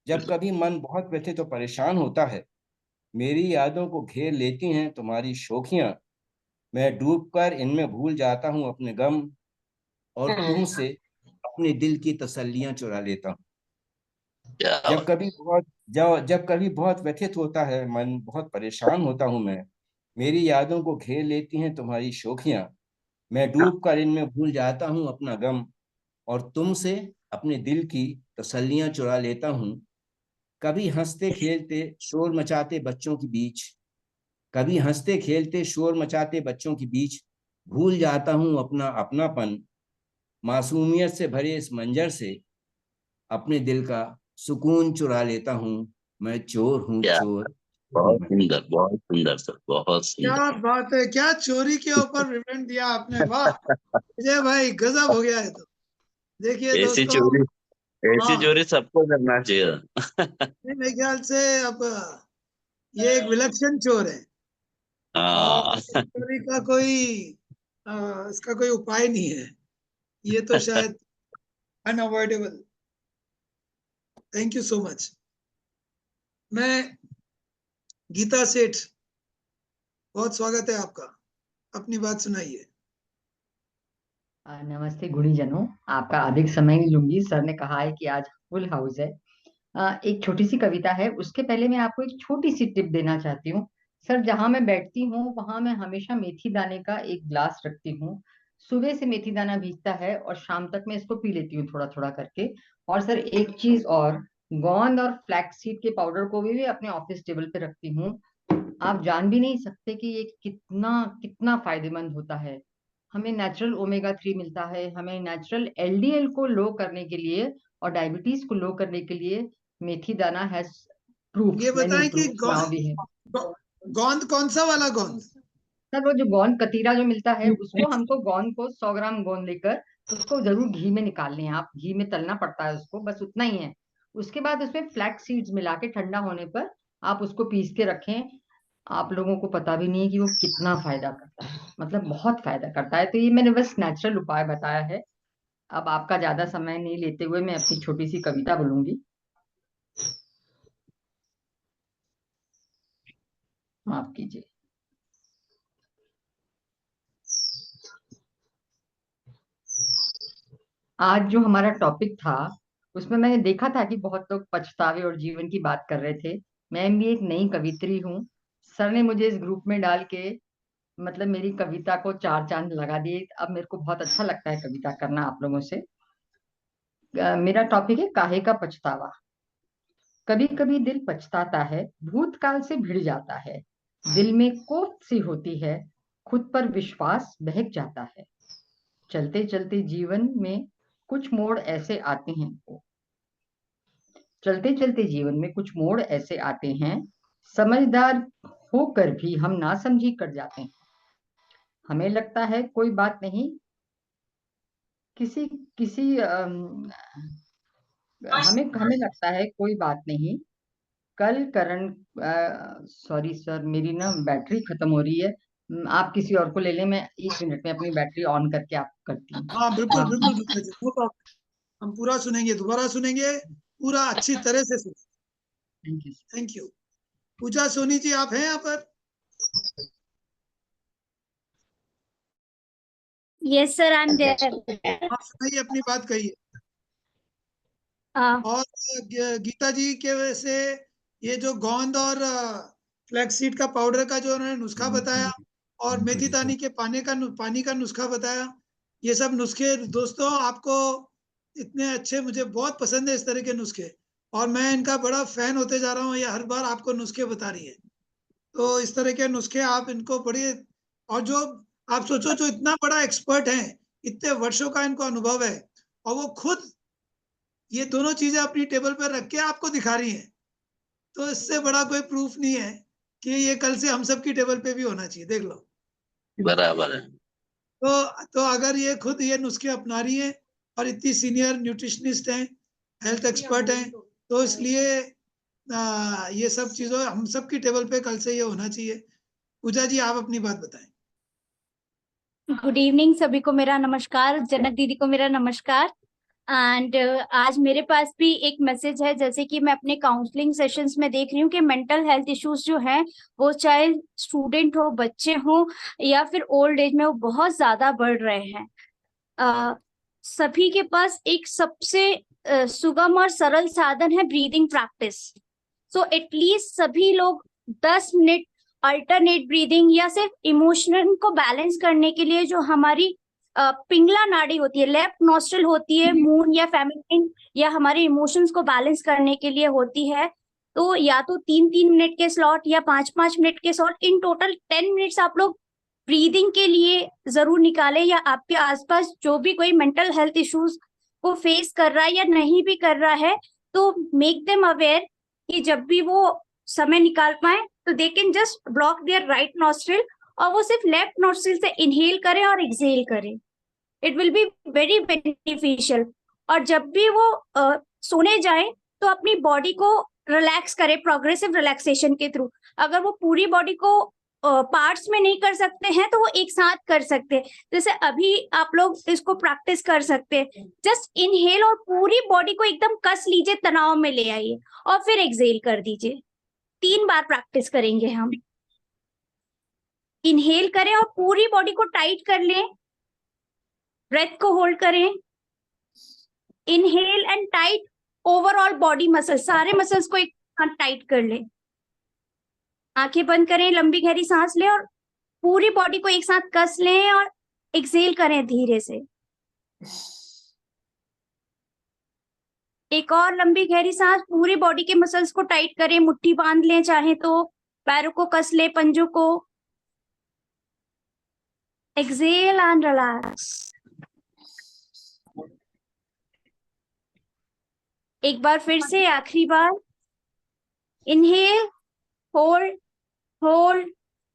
जब कभी मन बहुत व्यथित और परेशान होता है, मेरी यादों को घेर लेती हैं तुम्हारी शोखियां। मैं डूबकर इनमें भूल जाता हूँ अपने गम, और तुमसे अपने दिल की तसल्लियां चुरा लेता हूँ। क्या जब बात। कभी बहुत जब कभी बहुत व्यथित होता है मन, बहुत परेशान होता हूँ मैं, मेरी यादों को घेर लेती हैं तुम्हारी शोखियां। मैं डूब कर इनमें भूल जाता हूँ अपना गम, और तुमसे अपने दिल की तसल्लियां चुरा लेता हूँ। कभी हंसते खेलते शोर मचाते बच्चों के बीच कभी हंसते खेलते शोर मचाते बच्चों के बीच भूल जाता हूँ अपना अपनापन। मासूमियत से भरे इस मंजर से अपने दिल का सुकून चुरा लेता हूँ। मैं चोर हूँ, क्या, चोर हूँ बहुत मैं। सुंदर, बहुत सुंदर सर, बहुत सुंदर। क्या बात है, क्या चोरी के ऊपर विवरण दिया आपने, वाह विजय भाई, गजब हो गया है। तो देखिए ऐसी दोस्तों, चोरी, ऐसी हाँ, चोरी सबको करना चाहिए। मेरे ख्याल से अब ये एक विलक्षण चोर है, और हाँ। इस चोरी का इसका कोई उपाय नहीं है। ये तो शायद unavoidable. Thank you so much. मैं गीता सेठ, बहुत स्वागत है आपका, अपनी बात सुनाइए। नमस्ते गुणीजनों, आपका अधिक समय नहीं लूंगी। सर ने कहा है कि आज फुल हाउस है। एक छोटी सी कविता है, उसके पहले मैं आपको एक छोटी सी टिप देना चाहती हूँ। सर, जहां मैं बैठती हूँ वहां मैं हमेशा मेथी दाने का एक ग्लास रखती हूँ। सुबह से मेथी दाना भीगता है और शाम तक मैं इसको पी लेती हूँ थोड़ा थोड़ा करके। और सर एक चीज और, गोंद और फ्लैक्स सीड के पाउडर को भी अपने ऑफिस टेबल पे रखती हूँ। आप जान भी नहीं सकते कि ये कितना कितना फायदेमंद होता है। हमें नेचुरल ओमेगा 3 मिलता है, हमें नेचुरल एलडीएल को लो करने के लिए और डायबिटीज को लो करने के लिए मेथी दाना हैज प्रूफ, ये मैनी बताएं कि प्रूफ नाउ वी है। गोंद कौन सा वाला गोंद? सर वो जो गोंद कतीरा जो मिलता है उसको, हमको गोंद को 100 ग्राम गोंद लेकर उसको जरूर घी में निकालने हैं। आप घी में तलना पड़ता है उसको, बस उतना ही है। उसके बाद उसमें फ्लैक्स सीड्स मिला के ठंडा होने पर आप उसको पीस के रखें। आप लोगों को पता भी नहीं है कि वो कितना फायदा करता है, मतलब बहुत फायदा करता है। तो ये मैंने बस नेचुरल उपाय बताया है। अब आपका ज्यादा समय नहीं लेते हुए मैं अपनी छोटी सी कविता बोलूंगी। माफ कीजिए। आज जो हमारा टॉपिक था उसमें मैंने देखा था कि बहुत लोग पछतावे और जीवन की बात कर रहे थे। मैं भी एक नई कवित्री हूँ। सर ने मुझे इस ग्रुप में डाल के मतलब मेरी कविता को 4 चांद लगा दिए। अब मेरे को बहुत अच्छा लगता है कविता करना आप लोगों से। मेरा टॉपिक है काहे का पछतावा। कभी कभी दिल पछताता है, भूतकाल से भिड़ जाता है, दिल में कोफ सी होती है, खुद पर विश्वास बहक जाता है। चलते चलते जीवन में कुछ मोड़ ऐसे आते हैं चलते चलते जीवन में कुछ मोड़ ऐसे आते हैं, समझदार होकर भी हम नासमझी कर जाते हैं। हमें लगता है कोई बात नहीं, किसी किसी हमें हमें लगता है कोई बात नहीं, कल करण सॉरी सर, मेरी ना बैटरी खत्म हो रही है। आप किसी और को ले लें, मैं 1 मिनट में अपनी बैटरी ऑन करके आप करती हूँ। हाँ बिल्कुल बिल्कुल गीता जी, नो प्रॉब्लम। हम पूरा सुनेंगे, दोबारा सुनेंगे, पूरा अच्छी तरह से सुनेंगे। Thank you. Thank you. Pooja Soni ji, आप हैं यहाँ पर? Yes sir, I am there. आप सुनाइए, अपनी बात कहिए। और गीता जी के वजह से ये जो गोंद और फ्लैक्सीड का पाउडर का जो उन्होंने नुस्खा बताया और मेथी दानी के पानी का नुस्खा बताया, ये सब नुस्खे दोस्तों आपको इतने अच्छे, मुझे बहुत पसंद है इस तरह के नुस्खे, और मैं इनका बड़ा फैन होते जा रहा हूँ। ये हर बार आपको नुस्खे बता रही है, तो इस तरह के नुस्खे आप इनको बड़े, और जो आप सोचो जो इतना बड़ा एक्सपर्ट है, इतने वर्षों का इनको अनुभव है, और वो खुद ये दोनों चीजें अपनी टेबल पर रख के आपको दिखा रही हैं, तो इससे बड़ा कोई प्रूफ नहीं है कि ये कल से हम सब की टेबल पे भी होना चाहिए। देख लो, बराबर है। तो अगर ये खुद ये नुस्खे अपना रही है और इतनी सीनियर न्यूट्रिशनिस्ट हैं, हेल्थ एक्सपर्ट हैं, तो इसलिए ये सब चीजों हम सब की टेबल पे कल से ये होना चाहिए। पूजा जी, आप अपनी बात बताएं। गुड इवनिंग सभी को मेरा नमस्कार, जनक दीदी को मेरा नमस्कार। एंड आज मेरे पास भी एक मैसेज है, जैसे कि मैं अपने काउंसलिंग सेशंस में देख रही हूँ कि मेंटल हेल्थ इश्यूज जो हैं, वो चाहे स्टूडेंट हो, बच्चे हो या फिर ओल्ड एज में, वो बहुत ज्यादा बढ़ रहे हैं। सभी के पास एक सबसे सुगम और सरल साधन है ब्रीदिंग प्रैक्टिस। सो एटलीस्ट सभी लोग 10 मिनट अल्टरनेट ब्रीदिंग या सिर्फ इमोशनल को बैलेंस करने के लिए, जो हमारी पिंगला नाड़ी होती है, लेफ्ट नॉस्ट्रल होती है, मून या फेमिनिन या हमारे इमोशंस को बैलेंस करने के लिए होती है, तो या तो 3-3 मिनट के स्लॉट या 5-5 मिनट के स्लॉट, इन टोटल 10 मिनट्स आप लोग ब्रीदिंग के लिए जरूर निकालें। या आपके आसपास जो भी कोई मेंटल हेल्थ इश्यूज को फेस कर रहा है या नहीं भी कर रहा है, तो मेक देम अवेयर कि जब भी वो समय निकाल पाए तो they can just block their right nostril, और वो सिर्फ लेफ्ट नॉस्ट्रिल से इनहेल करें और एक्सहेल करें। It will be very beneficial. और जब भी वो सोने जाए तो अपनी बॉडी को रिलैक्स करें प्रोग्रेसिव रिलैक्सेशन के थ्रू। अगर वो पूरी बॉडी को पार्ट्स में नहीं कर सकते हैं तो वो एक साथ कर सकते हैं। जैसे अभी आप लोग इसको प्रैक्टिस कर सकते हैं, जस्ट इनहेल और पूरी बॉडी को एकदम कस लीजिए, तनाव में ले आइए, और फिर एक्सहेल कर दीजिए। 3 बार प्रैक्टिस करेंगे हम। इनहेल करें और पूरी बॉडी को टाइट कर लें, ब्रेथ को होल्ड करें, inhale and tight overall body muscle, सारे मसल्स को एक साथ टाइट कर लें। आंखें बंद करें, लंबी गहरी सांस लें और पूरी बॉडी को एक साथ कस लें और एक्सहेल करें धीरे से। एक और लंबी गहरी सांस, पूरी बॉडी के मसल्स को टाइट करें, मुट्ठी बांध लें, चाहे तो पैरों को कस लें, पंजों को। Exhale and relax. एक बार फिर से, आखिरी बार। Inhale, hold hold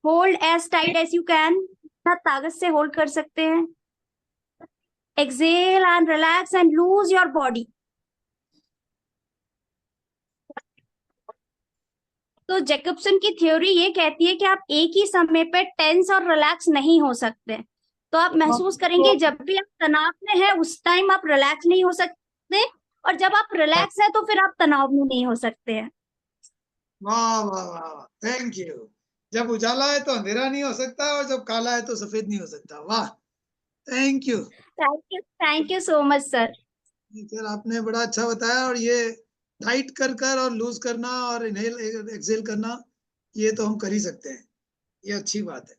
hold as tight as you can, ताकत से होल्ड कर सकते हैं। Exhale and relax and loose your body. तो जैकबसन की थ्योरी ये कहती है कि आप एक ही समय पे टेंस और रिलैक्स नहीं हो सकते। तो आप महसूस करेंगे जब भी आप तनाव में हैं उस टाइम आप रिलैक्स नहीं हो सकते, और जब आप रिलैक्स हैं तो फिर आप तनाव में नहीं हो सकते हैं। वाह वाह वाह, थैंक यू। जब उजाला है तो अंधेरा नहीं हो सकता, और जब काला है तो सफेद नहीं हो सकता। वाह, thank you. Thank you so much sir. Sir आपने बड़ा अच्छा बताया, और ये टाइट कर और लूज करना और इनहेल एक्सेल करना, ये तो हम कर ही सकते हैं, ये अच्छी बात है।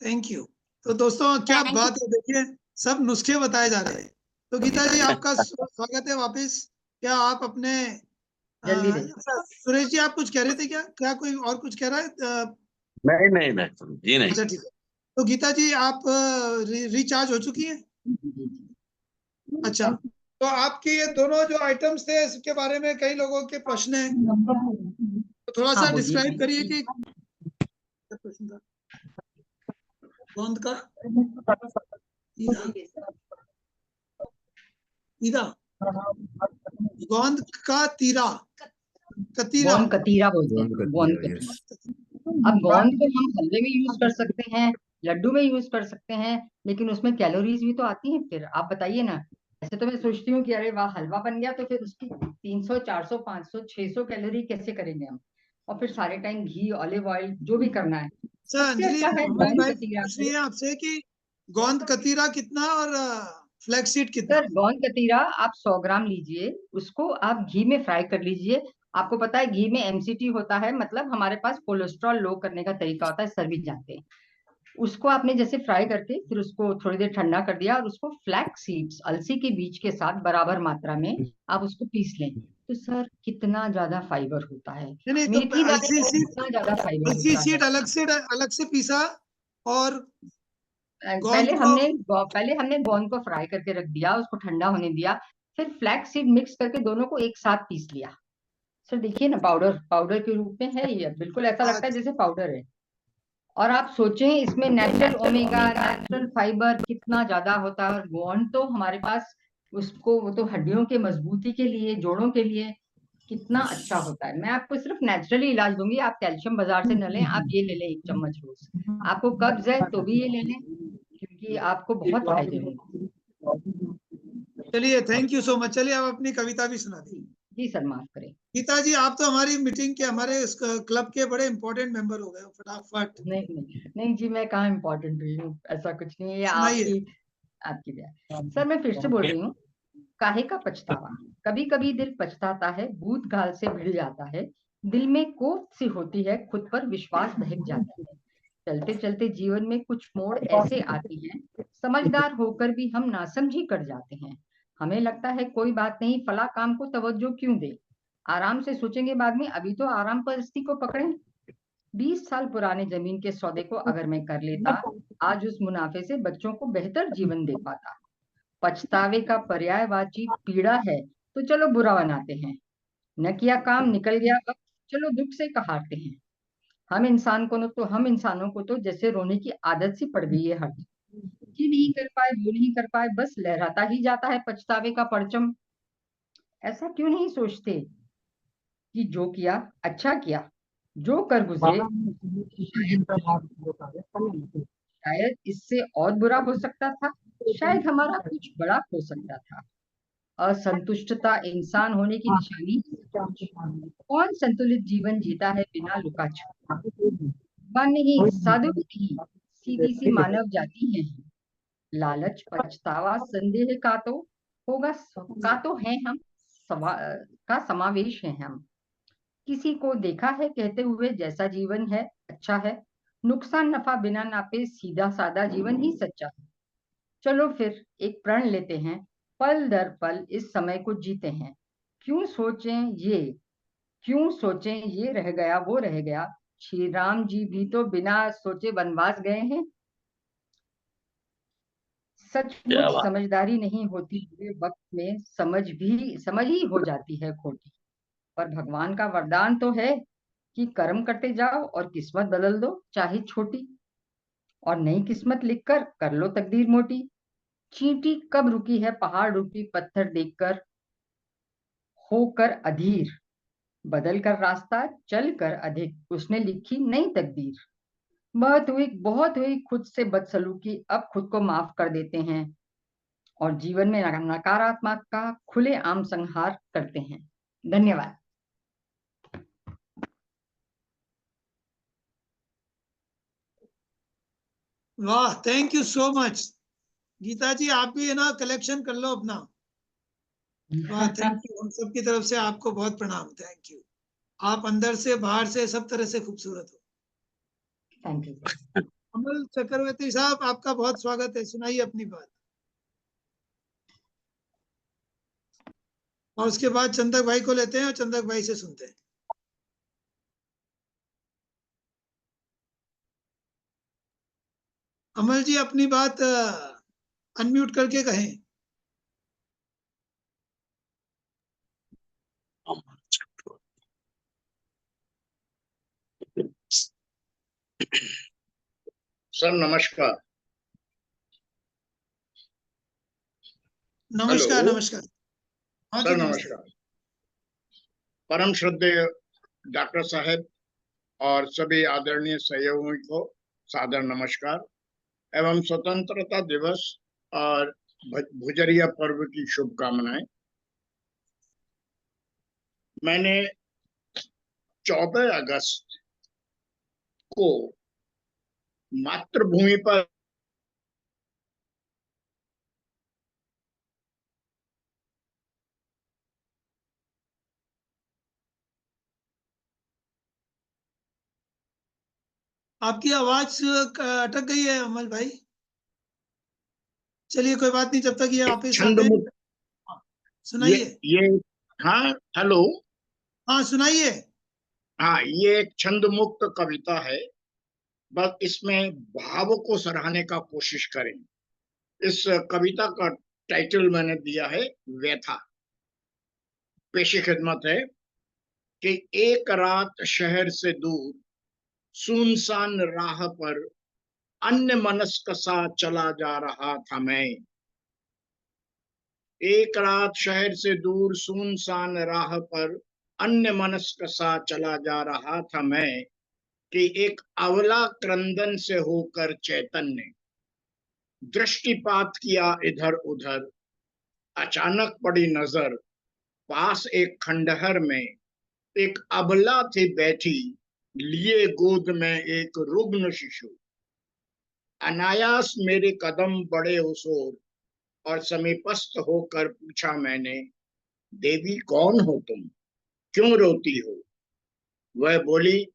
Thank you. तो दोस्तों क्या बात है, देखिए सब नुस्खे बताए जा रहे हैं। तो गीता जी आपका स्वागत है वापस। क्या आप अपने सुरेश जी आप कुछ कह रहे थे क्या? क्या कोई और कुछ कह रहा है? नहीं जी नहीं। अच्छा ठीक है। तो गीता जी आप रिचार्ज हो चुकी हैं? अच्छा, तो आपके ये दोनों जो आइटम्स थे इसके बारे में कई लोगों के प्रश्न हैं, तो थोड़ा सा डिस्क्राइब करिए कि क्या प्रश्न था। गोंद का तीरा, गोंद का तीरा, कतीरा, गोंद कतीरा बोलते हैं, गोंद कतीरा। अब गोंद को हम हलवे में यूज कर सकते हैं, लड्डू में यूज कर सकते हैं, लेकिन उसमें कैलोरीज भी तो आती हैं। फिर आप बताइए ना। ऐसे तो मैं सोचती हूँ कि अरे वाह हलवा बन गया, तो फिर उसकी 300 400 500 600 कैलोरी कैसे करेंगे हम, और फिर सारे टाइम घी ऑलिव ऑयल जो भी करना है। सबसे अच्छा है गोंद कतीरा। पूछ रही है आपसे कि गोंद कतीरा कितना और फ्लैक्सीड कितना। सर गोंद कतीरा आप 100 ग्राम लीजिए, उसको आप घी में फ्राई कर लीजिए। आपको पता है घी में एमसीटी होता है, मतलब हमारे पास कोलेस्ट्रॉल लो करने का तरीका होता है, सर भी जानते हैं। उसको आपने जैसे फ्राई करके फिर उसको थोड़ी देर ठंडा कर दिया, और उसको फ्लैक्स सीड्स अलसी के बीज के साथ बराबर मात्रा में आप उसको पीस लें। तो सर कितना ज्यादा फाइबर होता है, नहीं तो मेथी दाने अलसी में सीड, कितना ज्यादा फाइबर अलसी होता सीड है। अलग से पीसा, और पहले हमने गोंद को फ्राई करके रख दिया, उसको ठंडा होने दिया, फिर फ्लैक्स सीड मिक्स करके दोनों को एक साथ पीस लिया। सर देखिए ना, पाउडर पाउडर के रूप में है ये, बिल्कुल ऐसा लगता है जैसे पाउडर है। और आप सोचें इसमें नेचुरल ओमेगा नेचुरल फाइबर कितना ज्यादा होता है। और गोंद तो हमारे पास उसको, वो तो हड्डियों के मजबूती के लिए, जोड़ों के लिए कितना अच्छा होता है। मैं आपको सिर्फ नेचुरली इलाज दूंगी, आप कैल्शियम बाजार से न लें, आप ये ले लें 1 चम्मच रोज। आपको कब्ज है तो भी ये ले लें, क्योंकि आपको बहुत फायदे होंगे। चलिए थैंक यू सो मच। चलिए आप अपनी कविता भी सुना दी। जी सर माफ करें। गीता जी आप तो हमारी मीटिंग के, हमारे क्लब के बड़े इंपॉर्टेंट मेंबर हो गए, फटाफट। नहीं जी, मैं कहाँ इम्पोर्टेंट हुई हूँ, ऐसा कुछ नहीं है, ये सुनाइए। आपकी दया। सर मैं फिर से बोल रही हूँ, काहे का पछतावा, कभी कभी दिल पछताता है, भूत घाल से भिड़ जाता है, दिल में कोफ्त सी होती है, खुद पर विश्वास बहक जाता है। चलते चलते जीवन में कुछ मोड़ ऐसे आती हैं, समझदार होकर भी हम नासमझी कर जाते हैं। हमें लगता है कोई बात नहीं, फला काम को तवज्जो क्यों दे, आराम से सोचेंगे बाद में, अभी तो आराम परस्ती को पकड़ें। 20 साल पुराने जमीन के सौदे को अगर मैं कर लेता, आज उस मुनाफे से बच्चों को बेहतर जीवन दे पाता। पछतावे का पर्यायवाची पीड़ा है, तो चलो बुरा बनाते हैं। न किया काम निकल गया, अब चलो दुख से कहारते हैं। हम इंसानों को तो जैसे रोने की आदत सी पड़ गई है हर दिन। ये नहीं कर पाए, वो नहीं कर पाए, बस लहराता ही जाता है पछतावे का परचम। ऐसा क्यों नहीं सोचते कि जो किया अच्छा किया, जो कर गुजरे शायद इससे और बुरा हो सकता था, शायद हमारा कुछ बड़ा हो सकता था। असंतुष्टता इंसान होने की निशानी। कौन संतुलित जीवन जीता है बिना लुका छुपी? नहीं, साधु भी नहीं, सीधी सी मानव जाति है। लालच पछतावा संदेह का तो होगा, का तो है हम का समावेश है हम। किसी को देखा है कहते हुए जैसा जीवन है अच्छा है, नुकसान नफा बिना नापे सीधा सादा जीवन ही सच्चा है। चलो फिर एक प्रण लेते हैं, पल दर पल इस समय को जीते हैं। क्यों सोचें ये रह गया वो रह गया, श्री राम जी भी तो बिना सोचे वनवास गए हैं। सचमुच समझदारी नहीं होती, बुरे वक्त में समझ ही हो जाती है खोटी। पर भगवान का वरदान तो है कि कर्म करते जाओ और किस्मत बदल दो चाहे छोटी, और नई किस्मत लिखकर कर लो तकदीर मोटी। चींटी कब रुकी है पहाड़ रूपी पत्थर देखकर, होकर अधीर बदल कर रास्ता चल कर अधिक, उसने लिखी नई तकदीर। बहुत हुई खुद से बदसलूकी, अब खुद को माफ कर देते हैं और जीवन में नकारात्मक का खुलेआम संहार करते हैं। धन्यवाद। वाह, thank you so much. Geeta ji आप भी है ना कलेक्शन कर लो अपना। वाह, थैंक यू। हम सबकी तरफ से आपको बहुत प्रणाम। Thank you. आप अंदर से बाहर से सब तरह से खूबसूरत हो। Thank you. अमल चक्रवर्ती साहब, आपका बहुत स्वागत है। सुनाइए अपनी बात। और उसके बाद चंदक भाई को लेते हैं और चंदक भाई से सुनते हैं। अमल जी अपनी बात अनम्यूट करके कहें। सर नमस्कार। नमस्कार। हेलो नमस्कार। हाँ जी, सर नमस्कार। नमस्कार। परम श्रद्धेय डॉक्टर साहब और सभी आदरणीय सहयोगियों को सादर नमस्कार एवं स्वतंत्रता दिवस और भुजरिया पर्व की शुभकामनाएं। मैंने 14 अगस्त को मातृभूमि पर आपकी आवाज अटक गई है अमल भाई। चलिए कोई बात नहीं, जब तक ये वापस छंद आते हैं। मुक्त सुनाइए। ये हाँ हेलो। हाँ सुनाइए। हाँ, ये एक छंद मुक्त कविता है, बस इसमें भाव को सराहने का कोशिश करें। इस कविता का टाइटल मैंने दिया है व्यथा। पेशी खिदमत है कि एक रात शहर से दूर सुनसान राह पर अन्य मनस्क सा चला जा रहा था मैं। एक रात शहर से दूर सुनसान राह पर अन्य मनस्क सा चला जा रहा था मैं कि एक अवला क्रंदन से होकर चैतन्य दृष्टिपात किया इधर उधर। अचानक पड़ी नजर पास एक खंडहर में एक अबला थी बैठी, लिए गोद में एक रुग्ण शिशु। अनायास मेरे कदम बढ़े उस ओर और समीपस्थ होकर पूछा मैंने, देवी कौन हो तुम, क्यों रोती हो? वह बोली,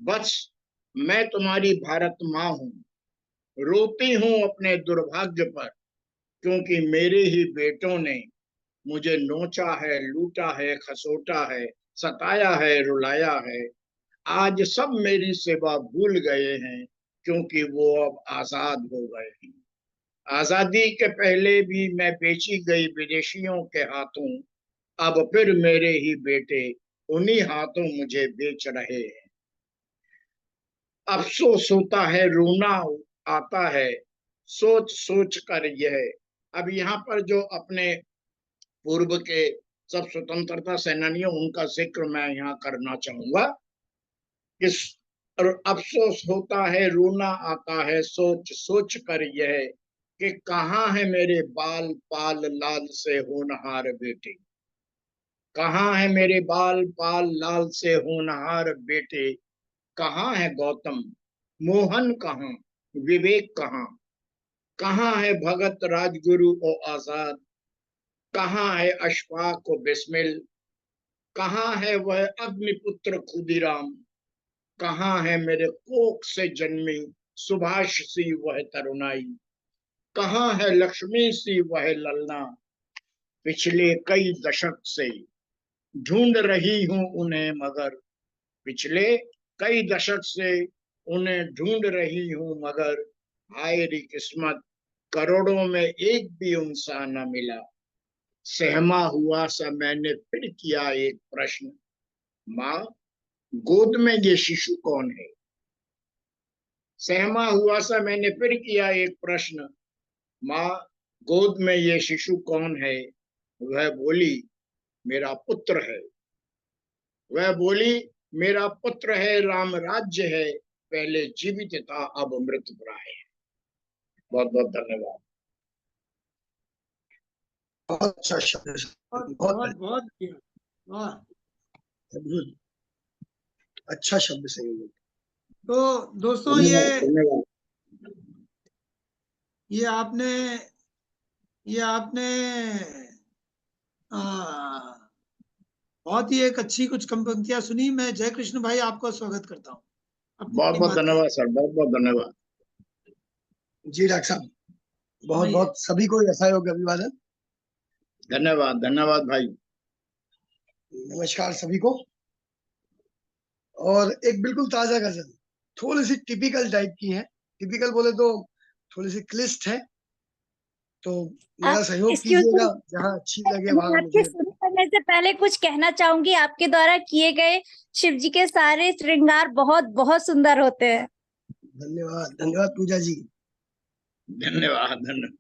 बस मैं तुम्हारी भारत माँ हूँ, रोती हूँ अपने दुर्भाग्य पर, क्योंकि मेरे ही बेटों ने मुझे नोचा है, लूटा है, खसोटा है, सताया है, रुलाया है। आज सब मेरी सेवा भूल गए हैं, क्योंकि वो अब आजाद हो गए हैं। आजादी के पहले भी मैं बेची गई विदेशियों के हाथों, अब फिर मेरे ही बेटे उन्हीं हाथों मुझे बेच रहे हैं। अफसोस होता है, रोना आता है, सोच सोच कर यह। अब यहाँ पर जो अपने पूर्व के सब स्वतंत्रता सेनानियों उनका जिक्र मैं यहाँ करना चाहूंगा। इस और अफसोस होता है, रोना आता है, सोच सोच कर यह कि कहाँ है मेरे बाल पाल लाल से होनहार बेटे। कहाँ है मेरे बाल पाल लाल से होनहार बेटे। कहाँ है गौतम, मोहन कहाँ, विवेक कहाँ। कहाँ है भगत राजगुरु और आजाद। कहाँ है अशफाक और बिस्मिल। कहाँ है वह अग्निपुत्र खुदीराम। कहाँ है मेरे कोख से जन्मी सुभाष सी वह तरुणाई। कहाँ है लक्ष्मी सी वह ललना। पिछले कई दशक से ढूंढ रही हूं उन्हें मगर। पिछले कई दशक से उन्हें ढूंढ रही हूं मगर। हाय री किस्मत, करोड़ों में एक भी उनसा न मिला। सहमा हुआ सा मैंने फिर किया एक प्रश्न, माँ गोद में ये शिशु कौन है। सहमा हुआ सा मैंने फिर किया एक प्रश्न, माँ गोद में ये शिशु कौन है। वह बोली, मेरा पुत्र है। वह बोली, मेरा पुत्र है, राम राज्य है, पहले जीवित था अब मृत प्राय है। बहुत बहुत धन्यवाद। बहुत अच्छा शब्द, बहुत बहुत वाह, अद्भुत, अच्छा शब्द संयोजन। तो दोस्तों ये आपने बहुत ही एक अच्छी कुछ कम पंक्तियां सुनी। मैं जय कृष्ण भाई आपका स्वागत करता हूँ। बहुत बहुत धन्यवाद सर, बहुत बहुत धन्यवाद। जी डॉक्टर साहब, बहुत बहुत सभी को यथायोग्य अभिवादन। धन्यवाद धन्यवाद भाई। नमस्कार सभी को। और एक बिल्कुल ताजा गजल, थोड़ी सी टिपिकल टाइप की है, टिपिकल बोले तो थोड़ी सी क्लिष्ट है, तो मेरा सहयोग कीजिएगा, जहाँ अच्छी लगे वहां आपके मुझे। शुरू करने से पहले कुछ कहना चाहूंगी। आपके द्वारा किए गए शिव जी के सारे श्रृंगार बहुत बहुत सुंदर होते हैं। धन्यवाद धन्यवाद पूजा जी। धन्यवाद धन्यवाद।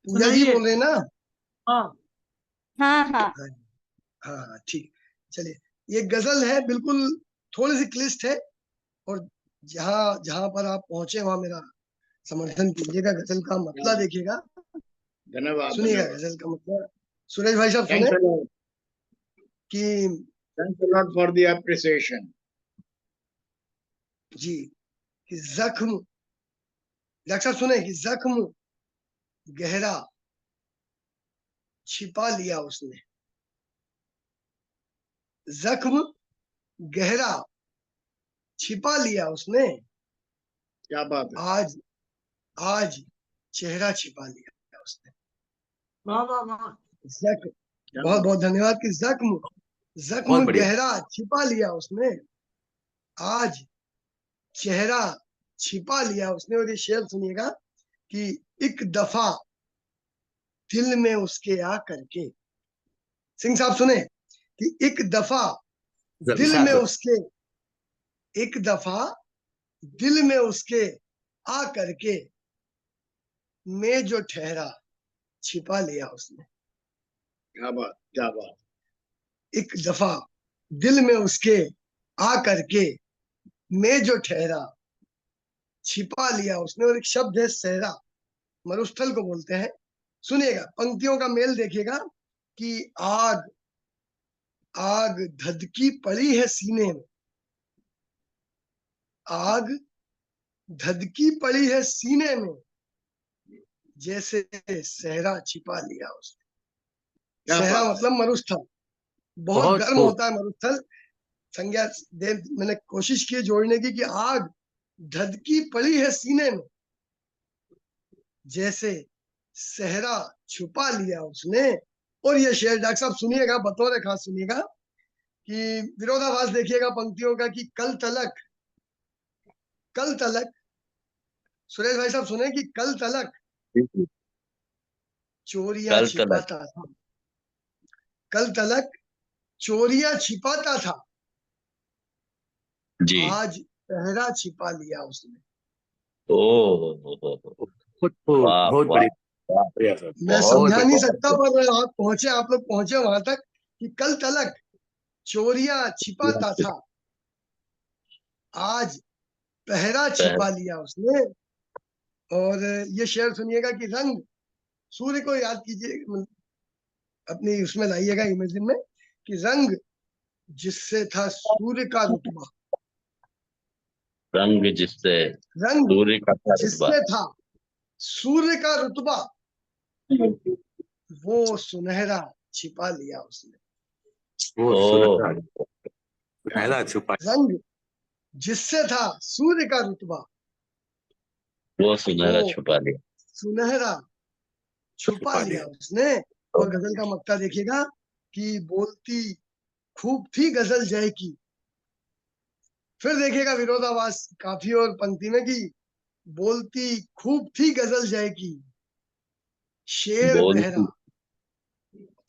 पूजा जी बोल रहे हैं ना? हाँ हाँ हाँ हाँ ठीक। चलिए, ये गजल है, बिल्कुल थोड़ी सी क्लिष्ट है, और जहाँ जहाँ पर आप पहुंचे वहां मेरा समर्थन कीजिएगा। गजल का मतलब देखिएगा, धन्यवाद। सुनिएगा गजल का मतलब। सुरेश भाई साहब सुने कि thanks a lot for the appreciation जी, कि जख्म, डॉक्टर साहब सुने कि जख्म गहरा छिपा लिया उसने, जख्म गहरा छिपा लिया उसने, क्या बात है। आज आज चेहरा छिपा लिया उसने। वाह वाह वाह, जख्म, बहुत बहुत धन्यवाद। कि जख्म जख्म गहरा छिपा लिया उसने, आज चेहरा छिपा लिया उसने। और ये शेर सुनिएगा कि एक दफा दिल में उसके आ करके, सिंह साहब सुने कि एक दफा दिल में उसके, एक दफा दिल में उसके आ करके मैं जो ठहरा छिपा लिया उसने। क्या बात क्या बात। एक दफा दिल में उसके आ करके मैं जो ठहरा छिपा लिया उसने। और एक शब्द है सहरा, मरुस्थल को बोलते हैं। सुनिएगा, पंक्तियों का मेल देखिएगा कि आग आग धधकी पड़ी है सीने में, आग धधकी पड़ी है सीने में, जैसे सहरा छिपा लिया उसने। सहरा मतलब मरुस्थल, बहुत गर्म होता है मरुस्थल। संज्ञा दे, मैंने कोशिश की जोड़ने की कि आग धधकी पड़ी है सीने में, जैसे सहरा छुपा लिया उसने। और ये शेर डॉक्टर साहब सुनिएगा, बतौर खास सुनिएगा कि विरोधाभास देखिएगा पंक्तियों का कि कल तलक, सुरेश भाई साहब सुने कि कल तलक चोरियां छिपाता था, कल तलक चोरियां छिपाता था, जी। आज पहरा छिपा लिया उसने। बहुत बढ़िया सर। मैं समझा नहीं सकता, पर आप पहुंचे, आप लोग पहुंचे वहां तक कि कल तलक चोरियां छिपाता था, आज पहरा छिपा लिया उसने। और ये शेर सुनिएगा कि रंग, सूर्य को याद कीजिए, अपनी उसमें लाइएगा इमेजिन में, कि रंग जिससे था सूर्य का रुतबा, रंग जिससे रंग सूर्य का रुतबा, जिससे था सूर्य का रुतबा, वो सुनहरा छिपा लिया उसने। सुनहरा छुपा, रंग जिससे था सूर्य का रुतबा, वो सुनहरा छुपा लिया, सुनहरा छुपा लिया उसने। और गजल का मक्ता देखिएगा कि बोलती खूब थी गजल जय की। फिर देखिएगा विरोधाभास काफी और पंक्ति में कि बोलती खूब थी गजल जय की, शेर बहरा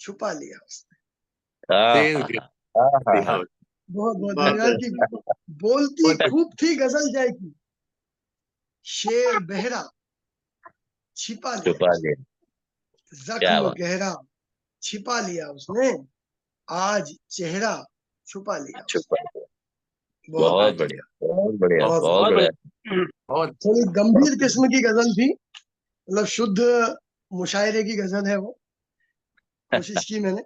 छुपा लिया उसने। बहुत बहुत धन्यवाद। की बोलती खूब थी गजल जय की, शेर बहरा छिपा लिया, जख्म गहरा छिपा लिया उसने, आज चेहरा छुपा लिया उसने। बहुत बढ़िया, बहुत बढ़िया, बहुत बहुत बढ़िया। बहुत थोड़ी गंभीर किस्म की गजल थी, मतलब शुद्ध मुशायरे की गजल है वो, कोशिश की मैंने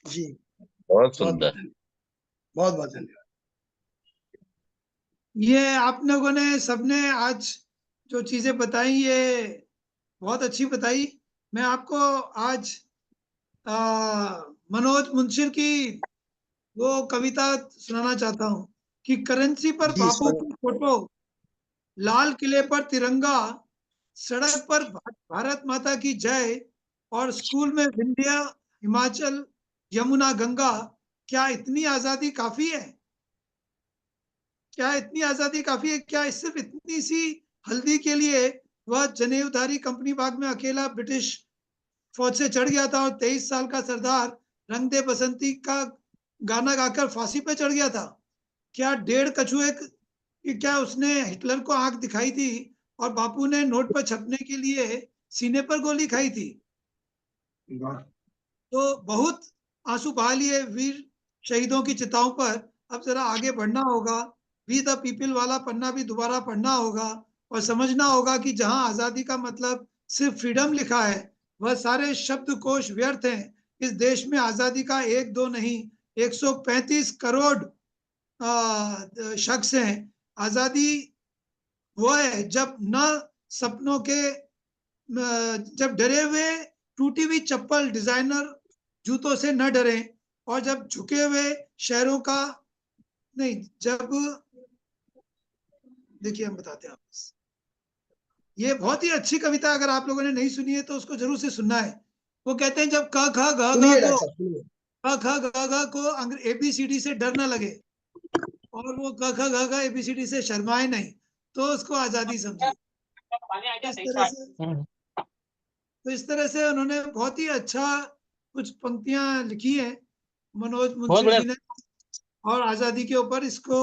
जी। बहुत बहुत सुंदर। बहुत बहुत धन्यवाद। ये आप लोगों ने सबने आज जो चीजें बताई ये बहुत अच्छी बताई। मैं आपको आज मनोज मुंशिर की वो कविता सुनाना चाहता हूँ कि करेंसी पर जी बापू सर। की फोटो, लाल किले पर तिरंगा, सड़क पर भारत माता की जय और स्कूल में विंध्या हिमाचल यमुना गंगा। क्या इतनी आजादी काफी है? क्या इतनी आजादी काफी है? क्या सिर्फ इतनी सी हल्दी के लिए वह जनेऊधारी कंपनी बाग में अकेला ब्रिटिश फौज से चढ़ गया था और 23 साल का सरदार रंग दे बसंती का गाना गाकर फांसी पे चढ़ गया था? क्या 1.5 कछुए कि क्या उसने हिटलर को आंख दिखाई थी और बापू ने नोट पर छपने के लिए सीने पर गोली खाई थी? तो बहुत आंसू बहा लिए वीर शहीदों की चिताओं पर। अब जरा आगे बढ़ना होगा, वी द पीपल वाला पन्ना भी दोबारा पढ़ना होगा और समझना होगा कि जहां आजादी का मतलब सिर्फ फ्रीडम लिखा है, वह सारे शब्दकोश व्यर्थ हैं। इस देश में आजादी का 1-2 नहीं, 135 करोड़ शख्स हैं। आजादी वो है जब न सपनों के जब डरे हुए टूटी हुई चप्पल डिजाइनर जूतों से न डरे और जब झुके हुए शहरों का नहीं, जब देखिए हम बताते हैं आपको। ये बहुत ही अच्छी कविता, अगर आप लोगों ने नहीं सुनी है तो उसको जरूर से सुनना है। वो कहते हैं जब क ख ग घ को क ख ग घ को ABCD से डर ना लगे और वो क ख ग घ ABCD से शर्माए नहीं, तो उसको आजादी समझिए। इस तरह से उन्होंने बहुत ही अच्छा कुछ पंक्तियां लिखी हैं मनोज मुंशी जी ने और आजादी के ऊपर। इसको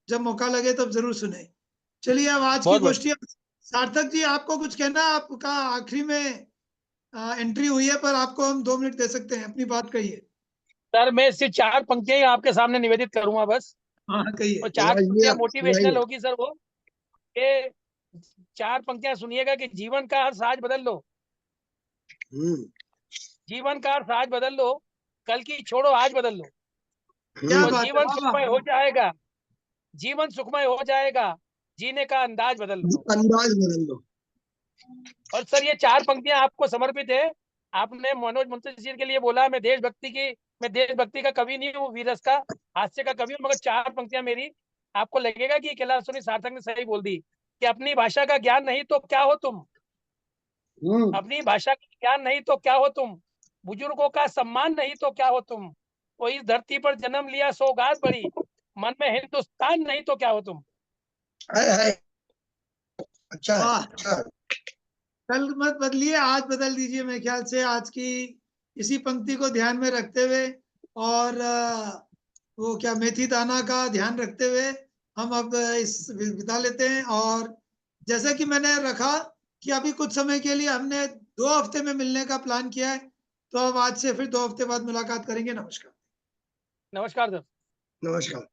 जब मौका लगे तब जरूर सुने। चलिए अब आज की गोष्ठी, सार्थक जी आपको कुछ कहना? आपका आखिरी में एंट्री हुई है, पर आपको हम 2 मिनट दे सकते हैं, अपनी बात कहिए। सर मैं सिर्फ 4 पंक्तियां ही आपके सामने निवेदित करूंगा बस। हाँ कहिए। और 4 पंक्तियां मोटिवेशनल होगी सर। वो ये 4 पंक्तियां सुनिएगा कि जीवन का हर साज बदल लो, जीवन का हर साज बदल लो, कल की छोड़ो आज बदल लो, और जीवन सुखमय हो जाएगा, जीवन सुखमय हो जाएगा, जीने का अंदाज बदल लो। अंदाज बदल लो। और सर ये 4 पंक्तियां आपको समर्पित है। आपने मनोज मुंशी के लिए बोला, मैं देशभक्ति का कवि नहीं हूँ, वीरस का हास्य का कवि हूँ, मगर 4 पंक्तियां मेरी। आपको लगेगा कि कैलाश सुनी सार्थक ने सही बोल दी कि अपनी भाषा का ज्ञान नहीं तो क्या हो तुम, अपनी भाषा का ज्ञान नहीं तो क्या हो तुम, बुजुर्गों का सम्मान नहीं तो क्या हो तुम, वो इस धरती पर जन्म लिया सौगात बड़ी, मन में हिंदुस्तान नहीं तो क्या हो तुम। अच्छा अच्छा। कल मत बदलिए, आज बदल दीजिए। मेरे ख्याल से आज की इसी पंक्ति को ध्यान में रखते हुए और वो क्या मेथी दाना का ध्यान रखते हुए हम अब इस विदा लेते हैं। और जैसा कि मैंने रखा कि अभी कुछ समय के लिए हमने 2 हफ्ते में मिलने का प्लान किया है, तो अब आज से फिर 2 हफ्ते बाद मुलाकात करेंगे। नमस्कार। नमस्कार सर। नमस्कार।